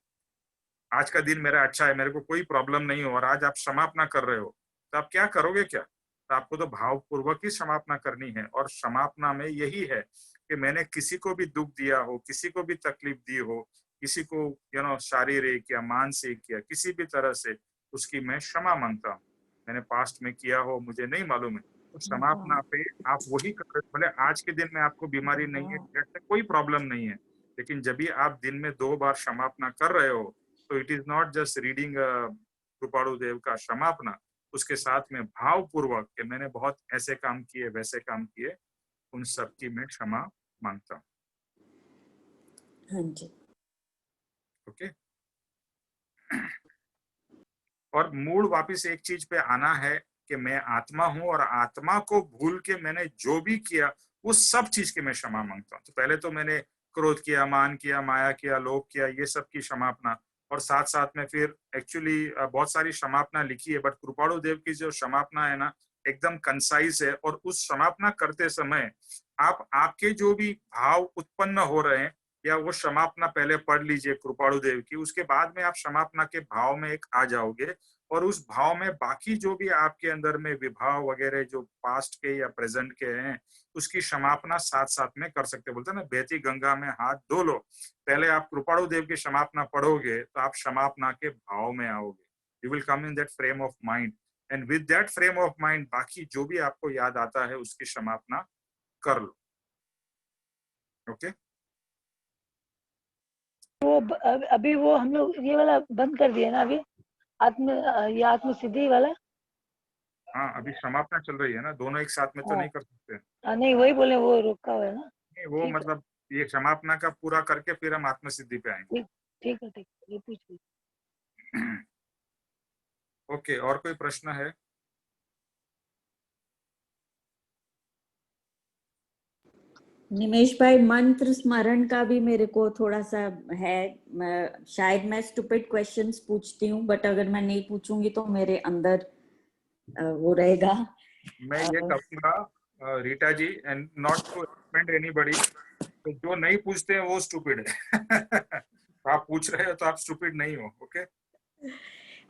आज का दिन मेरा अच्छा है, मेरे को कोई प्रॉब्लम नहीं हो और आज आप क्षमापना कर रहे हो, तो आप क्या करोगे? क्या तो आपको तो भावपूर्वक ही क्षमापना करनी है। और क्षमापना में यही है कि मैंने किसी को भी दुख दिया हो, किसी को भी तकलीफ दी हो, किसी को शारीरिक या मानसिक या किसी भी तरह से, उसकी मैं क्षमा मांगता हूँ। मैंने पास्ट में किया हो मुझे नहीं मालूम है, तो क्षमापना पे आप वही कर रहे हो। भले आज के दिन में आपको बीमारी नहीं है, ऐसे कोई प्रॉब्लम नहीं है, लेकिन जब भी आप दिन में 2 बार क्षमापना कर रहे हो, तो it is not just reading Krupalu Dev का क्षमापना, उसके साथ में भावपूर्वक कि मैंने बहुत ऐसे काम किए वैसे काम किए, उन सब की मैं क्षमा मांगता हूँ। हाँ जी। ओके। और मूल वापिस एक चीज पे आना है कि मैं आत्मा हूं और आत्मा को भूल के मैंने जो भी किया वो सब चीज की मैं क्षमा मांगता हूँ। तो पहले तो मैंने क्रोध किया, मान किया, माया किया, लोभ किया, ये सब की क्षमापना। और साथ साथ में फिर एक्चुअली बहुत सारी क्षमापना लिखी है, बट कृपाणु देव की जो क्षमापना है ना, एकदम कंसाइज है। और उस क्षमापना करते समय आप आपके जो भी भाव उत्पन्न हो रहे हैं, या वो क्षमापना पहले पढ़ लीजिए कृपाणु देव की, उसके बाद में आप क्षमापना के भाव में एक आ जाओगे। और उस भाव में बाकी जो भी आपके अंदर में विभाव वगैरह जो पास्ट के या प्रेजेंट के हैं, उसकी क्षमापना साथ साथ में कर सकते। बोलते हैं ना, बहती गंगा में हाथ धो लो। पहले आप कृपाणु देव की क्षमापना पढ़ोगे तो आप क्षमापना के भाव में आओगे। You will come in that frame of mind, and with that frame of mind बाकी जो भी आपको याद आता है उसकी क्षमापना कर लो। ओके। वो अभी वो हम लोग ये वाला बंद कर दिया ना अभी, ये आत्म सिद्धि वाला। हाँ, अभी समापना चल रही है ना, दोनों एक साथ में तो नहीं कर सकते। नहीं वही बोले, वो रोका हुआ है ना। नहीं, वो मतलब ये समापना का पूरा करके फिर हम आत्मसिद्धि पे आएंगे। ठीक है, ये पूछ। ओके, और कोई प्रश्न है? निमेश भाई, मंत्र स्मरण का भी मेरे को थोड़ा सा है। शायद मैं स्टूपिड क्वेश्चंस पूछती हूँ, बट अगर मैं नहीं पूछूंगी तो मेरे अंदर वो रहेगा। मैं ये कहूंगा Rita ji, and not to offend anybody, तो जो नहीं पूछते हैं वो स्टूपिड है। आप पूछ रहे हो तो आप स्टूपिड नहीं हो। ओके।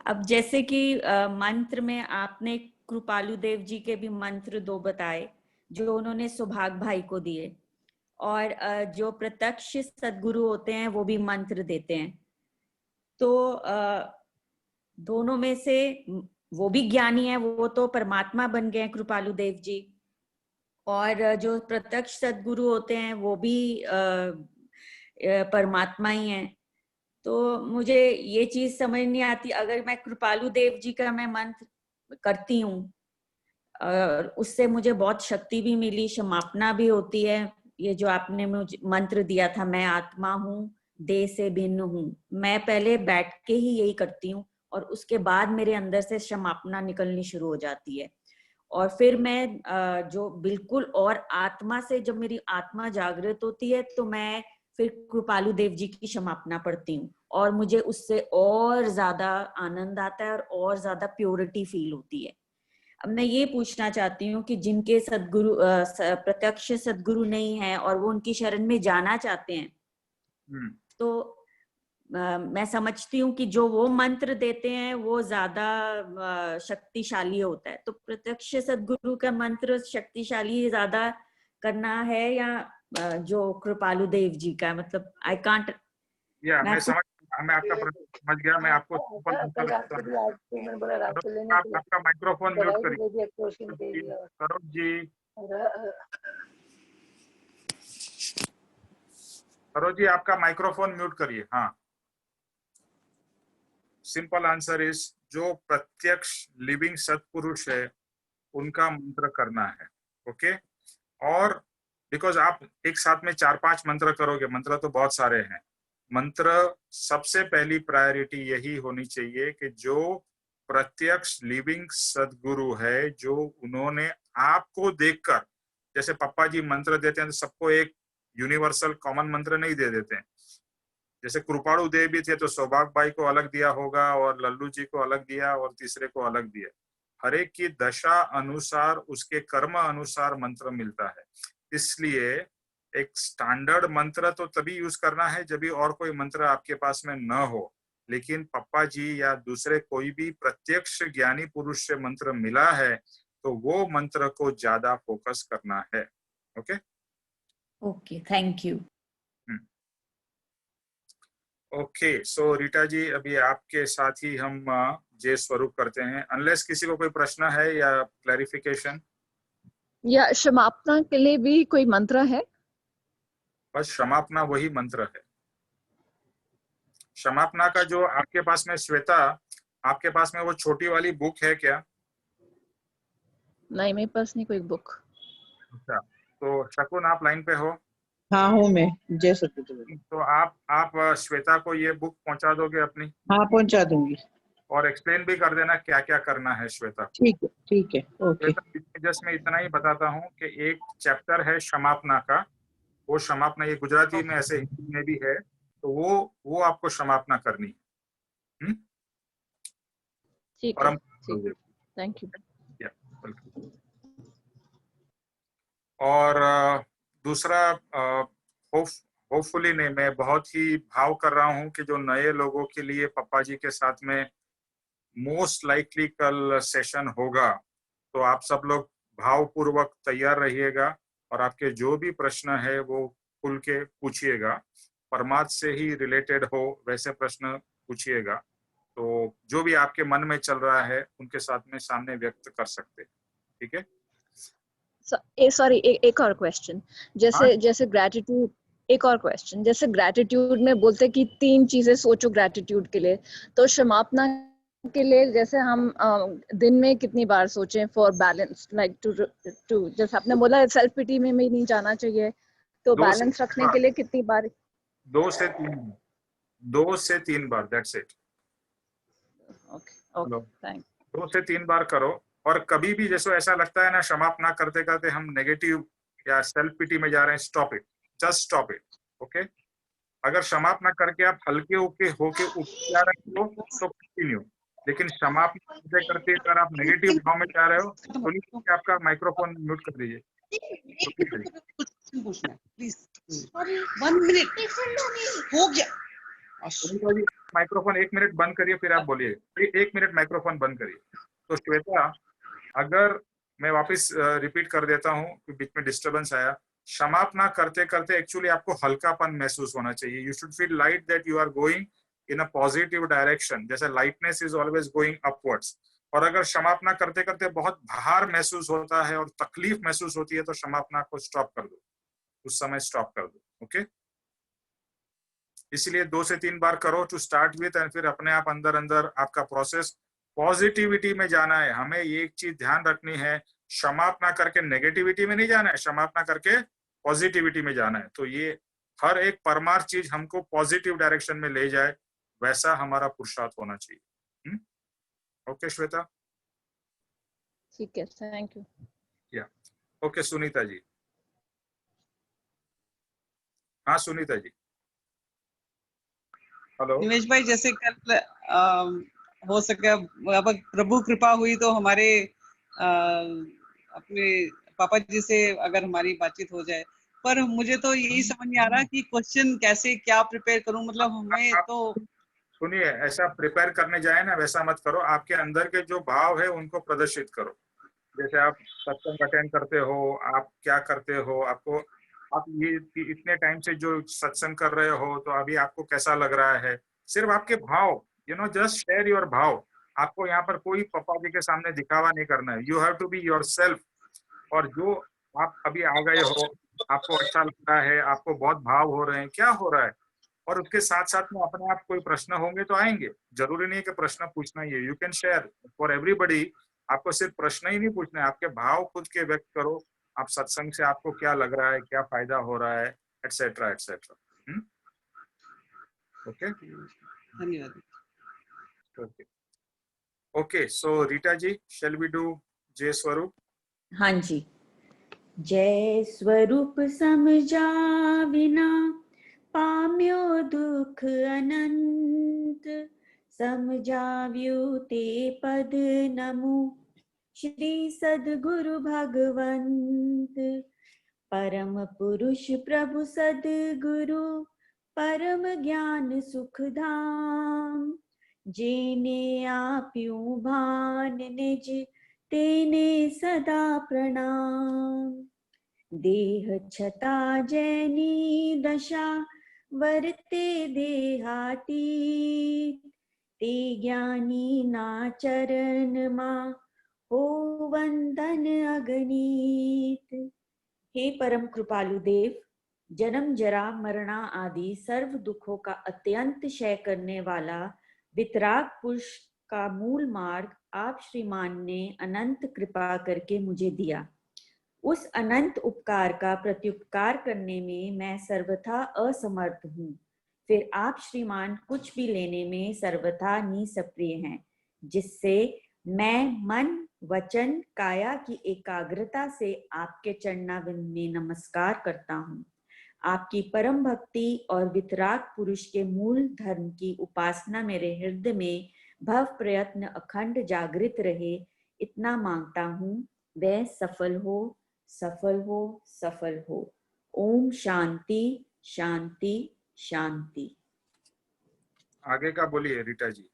अब जैसे कि मंत्र में आपने कृपालु देव जी के भी मंत्र 2 बताए जो उन्होंने सुभाग भाई को दिए, और जो प्रत्यक्ष सदगुरु होते हैं वो भी मंत्र देते हैं। तो दोनों में से वो भी ज्ञानी है, वो तो परमात्मा बन गए कृपालु देव जी, और जो प्रत्यक्ष सदगुरु होते हैं वो भी परमात्मा ही हैं। तो मुझे ये चीज समझ नहीं आती, अगर मैं कृपालु देव जी का मैं मंत्र करती हूँ और उससे मुझे बहुत शक्ति भी मिली, क्षमापना भी होती है, ये जो आपने मुझे मंत्र दिया था, मैं आत्मा हूँ, देह से भिन्न हूँ, मैं पहले बैठ के ही यही करती हूँ और उसके बाद मेरे अंदर से क्षमापना निकलनी शुरू हो जाती है। और फिर मैं जो बिल्कुल और आत्मा से, जब मेरी आत्मा जागृत होती है तो मैं फिर कृपालु देव जी की क्षमापना पढ़ती हूँ और मुझे उससे और ज्यादा आनंद आता है और ज्यादा प्योरिटी फील होती है। अब मैं ये पूछना चाहती हूँ कि जिनके सदगुरु प्रत्यक्ष सदगुरु नहीं है और वो उनकी शरण में जाना चाहते हैं, तो मैं समझती हूँ कि जो वो मंत्र देते हैं वो ज्यादा शक्तिशाली होता है, तो प्रत्यक्ष सदगुरु का मंत्र शक्तिशाली ज्यादा करना है या जो कृपालु देव जी का? मतलब आई कांट। मैं आपका प्रश्न समझ गया। मैं आपको सिंपल आंसर रात देता को हूँ। भी आज तो मैंने बोला रात को लेने के लिए आपका माइक्रोफोन म्यूट दवाई भी करिए। दे दी, एक्सटॉर्शन दे दिया। सरोज जी, सरोज जी आपका माइक्रोफोन म्यूट करिए। हाँ, सिंपल आंसर इज, जो प्रत्यक्ष लिविंग सत्पुरुष है उनका मंत्र करना है। ओके, और बिकॉज आप एक साथ में 4-5 मंत्र करोगे, मंत्र तो बहुत सारे हैं, मंत्र सबसे पहली प्रायोरिटी यही होनी चाहिए कि जो प्रत्यक्ष लिविंग सदगुरु है, जो उन्होंने आपको देखकर, जैसे पप्पा जी मंत्र देते हैं तो सबको एक यूनिवर्सल कॉमन मंत्र नहीं दे देते हैं। जैसे कृपाणु देव भी थे तो सौभाग्य भाई को अलग दिया होगा और लल्लू जी को अलग दिया और तीसरे को अलग दिया। हर एक की दशा अनुसार, उसके कर्म अनुसार मंत्र मिलता है। इसलिए एक स्टैंडर्ड मंत्र तो तभी यूज करना है जब भी और कोई मंत्र आपके पास में न हो, लेकिन पप्पा जी या दूसरे कोई भी प्रत्यक्ष ज्ञानी पुरुष से मंत्र मिला है तो वो मंत्र को ज्यादा फोकस करना है। Okay okay, thank you. Okay, so Rita ji, अभी आपके साथ ही हम जय स्वरूप करते हैं, अनलेस किसी को कोई प्रश्न है या क्लैरिफिकेशन। या क्षमापना के लिए भी कोई मंत्र है? बस क्षमापना वही मंत्र है। क्षमापना का जो आपके पास में, श्वेता आपके पास में वो छोटी वाली बुक है क्या? नहीं, मेरे पास नहीं कोई बुक। अच्छा, तो शकुन आप लाइन पे हो? हाँ हूँ मैं, जय सतगुरु। तो आप श्वेता को ये बुक पहुंचा दोगे अपनी? हाँ पहुंचा दूंगी। और एक्सप्लेन भी कर देना क्या क्या करना है श्वेता। ठीक है, ओके। श्वेता, जस्ट मैं इतना ही बताता हूँ कि एक चैप्टर है क्षमापना का, वो क्षमापना, ये गुजराती में ऐसे हिंदी में भी है, तो वो आपको क्षमापना करनी है। ठीक है, थैंक यू। और दूसरा, होपफुली नहीं, मैं बहुत ही भाव कर रहा हूँ कि जो नए लोगों के लिए पप्पा जी के साथ में मोस्ट लाइकली कल सेशन होगा, तो आप सब लोग भावपूर्वक तैयार रहिएगा और आपके जो भी प्रश्न है वो खुल के पूछिएगा। परमात्मा से ही रिलेटेड हो वैसे प्रश्न पूछिएगा, तो जो भी आपके मन में चल रहा है उनके साथ में सामने व्यक्त कर सकते हैं। ठीक है? सॉरी, एक और क्वेश्चन। जैसे ग्रैटिट्यूड, एक और क्वेश्चन, जैसे ग्रैटिट्यूड में बोलते कि 3 चीजें सोचो ग्रैटिट्यूड के लिए, तो क्षमापना के लिए जैसे हम दिन में कितनी बार सोचें फॉर बैलेंस, लाइक टू जैसे आपने बोला सेल्फ पिटी में भी नहीं जाना चाहिए, तो बैलेंस रखने के लिए कितनी बार? 2 से 3 बार, दैट्स इट। Okay, thank. 2 से 3 बार करो। और कभी भी जैसे ऐसा लगता है ना क्षमापना करते करते हम नेगेटिव या सेल्फ पिटी में जा रहे हैं, stop it, just stop it. Okay, अगर क्षमापना करके आप हल्के होके जा रहे हो तो कंटिन्यू, लेकिन क्षमापना करते करते अगर आप नेगेटिव भाव में जा रहे हो तो नीचे आपका माइक्रोफोन म्यूट कर दीजिए। हो गया। माइक्रोफोन 1 मिनट बंद करिए, फिर आप बोलिए। 1 मिनट माइक्रोफोन बंद करिए। तो श्वेता, अगर मैं वापस रिपीट कर देता हूँ कि बीच में डिस्टर्बेंस आया, क्षमापना करते करते एक्चुअली आपको हल्कापन महसूस होना चाहिए। You should feel light that you are going in a positive direction, जैसे lightness is always going upwards. और अगर क्षमापना करते करते बहुत भार महसूस होता है और तकलीफ महसूस होती है तो क्षमापना को स्टॉप कर दो, उस समय स्टॉप कर दो। ओके, इसलिए 2 से 3 बार करो टू स्टार्ट विथ, एंड फिर अपने आप अंदर अंदर आपका प्रोसेस पॉजिटिविटी में जाना है। हमें ये एक चीज ध्यान रखनी है, क्षमापना करके नेगेटिविटी में नहीं जाना है, क्षमापना करके पॉजिटिविटी में जाना है। तो ये हर एक परमार्थ चीज हमको पॉजिटिव डायरेक्शन में ले जाए, वैसा हमारा पुरुषार्थ होना चाहिए। ओके श्वेता? ठीक है, thank you. Okay Sunita ji. हाँ सुनीता जी, हेलो। निमेश भाई, जैसे कल हो सके अब प्रभु कृपा हुई तो हमारे अपने पापा जी से अगर हमारी बातचीत हो जाए, पर मुझे तो यही समझ नहीं आ रहा कि क्वेश्चन कैसे क्या प्रिपेयर करूं। मतलब हमें तो सुनिए, ऐसा प्रिपेयर करने जाए ना वैसा मत करो, आपके अंदर के जो भाव है उनको प्रदर्शित करो। जैसे आप सत्संग अटेंड करते हो, आप क्या करते हो, आपको आप ये इतने टाइम से जो सत्संग कर रहे हो तो अभी आपको कैसा लग रहा है, सिर्फ आपके भाव, जस्ट शेयर योर भाव। आपको यहाँ पर कोई पप्पा जी के सामने दिखावा नहीं करना है, you have to be yourself. और जो आप अभी आ गए हो, आपको अच्छा लग रहा है, आपको बहुत भाव हो रहे हैं, क्या हो रहा है, और उसके साथ साथ में अपने आप कोई प्रश्न होंगे तो आएंगे, जरूरी नहीं है कि प्रश्न पूछना ही है, you can share for everybody. आपको सिर्फ प्रश्न ही नहीं पूछना है, आपके भाव खुद के व्यक्त करो, आप सत्संग से आपको क्या लग रहा है, क्या फायदा हो रहा है, एटसेट्रा एटसेट्रा। ओके, धन्यवाद। Okay okay. So Rita ji, shall we do Jay Swaroop? हाँ जी। जय स्वरूप समझा बिना पाम्यो दुख अनंत, समझाव्यो ते पद नमो श्री सद्गुरु भगवंत। परम पुरुष प्रभु सद्गुरु परम ज्ञान सुख धाम, जेने आप्यूं भान निज तेने सदा प्रणाम। देह छता जैनी दशा वर्ते देहाती, ते ज्ञानी ना चरण मा हो वंदन अगणित। हे परम कृपालु देव, जन्म जरा मरणा आदि सर्व दुखों का अत्यंत क्षय करने वाला वितराग पुरुष का मूल मार्ग आप श्रीमान ने अनंत कृपा करके मुझे दिया। उस अनंत उपकार का प्रत्युपकार करने में मैं सर्वथा असमर्थ हूँ। फिर आप श्रीमान कुछ भी लेने में सर्वथा निसक्रिय हैं, जिससे मैं मन वचन काया की एकाग्रता से आपके चरणारविंद में नमस्कार करता हूँ। आपकी परम भक्ति और वितराग पुरुष के मूल धर्म की उपासना मेरे हृदय में भव प्रयत्न अखंड जागृत रहे, इतना मांगता हूँ। वह सफल हो, सफल हो, सफल हो। ओम शांति शांति शांति। आगे का बोलिए रीटा जी।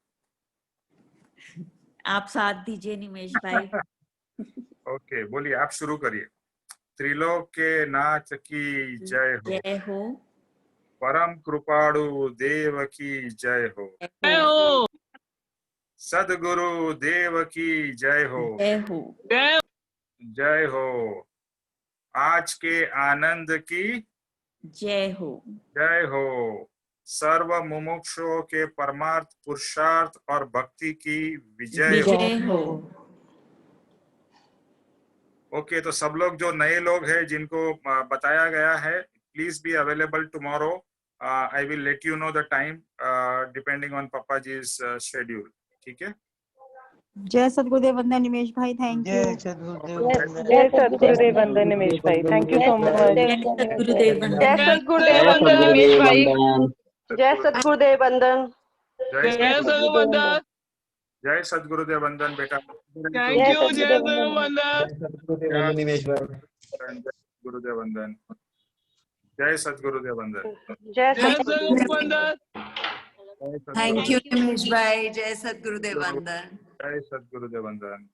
आप साथ दीजिए निमेश भाई। ओके बोलिए, आप शुरू करिए। त्रिलोक के नाथ की जय हो, जय हो। परम कृपाणु देव की जय हो, जय हो। सद्गुरु देव की जय हो, जय हो। जय हो। आज के आनंद की जय हो। जय हो। सर्व मुमुक्षुओं के परमार्थ पुरुषार्थ और भक्ति की विजय हो। विजय हो। ओके, तो सब लोग जो नए लोग हैं जिनको बताया गया है, please be available tomorrow. I will let you know the time depending on पापा जी शेड्यूल। ठीक है। जय सद्गुरुदेव वंदन निमेश भाई, थैंक यू। जय सद्गुरुदेव वंदन। जय जय सद्गुरुदेव वंदन निमेश भाई, थैंक यू सो मच। जय सद्गुरुदेव वंदन। जय सद्गुरुदेव वंदन निमेश भाई, जय सद्गुरुदेव वंदन। जय सद्गुरुदेव वंदन। जय सद्गुरुदेव वंदन बेटा। थैंक यू, जय सद्गुरुदेव वंदन। सद्गुरुदेव वंदन निमेश भाई। गुरुदेव वंदन। जय सद्गुरुदेव वंदन। जय सद्गुरुदेव वंदन। थैंक यू निमेश भाई। जय सद्गुरुदेव वंदन। जय सद्गुरुदेव वंदन।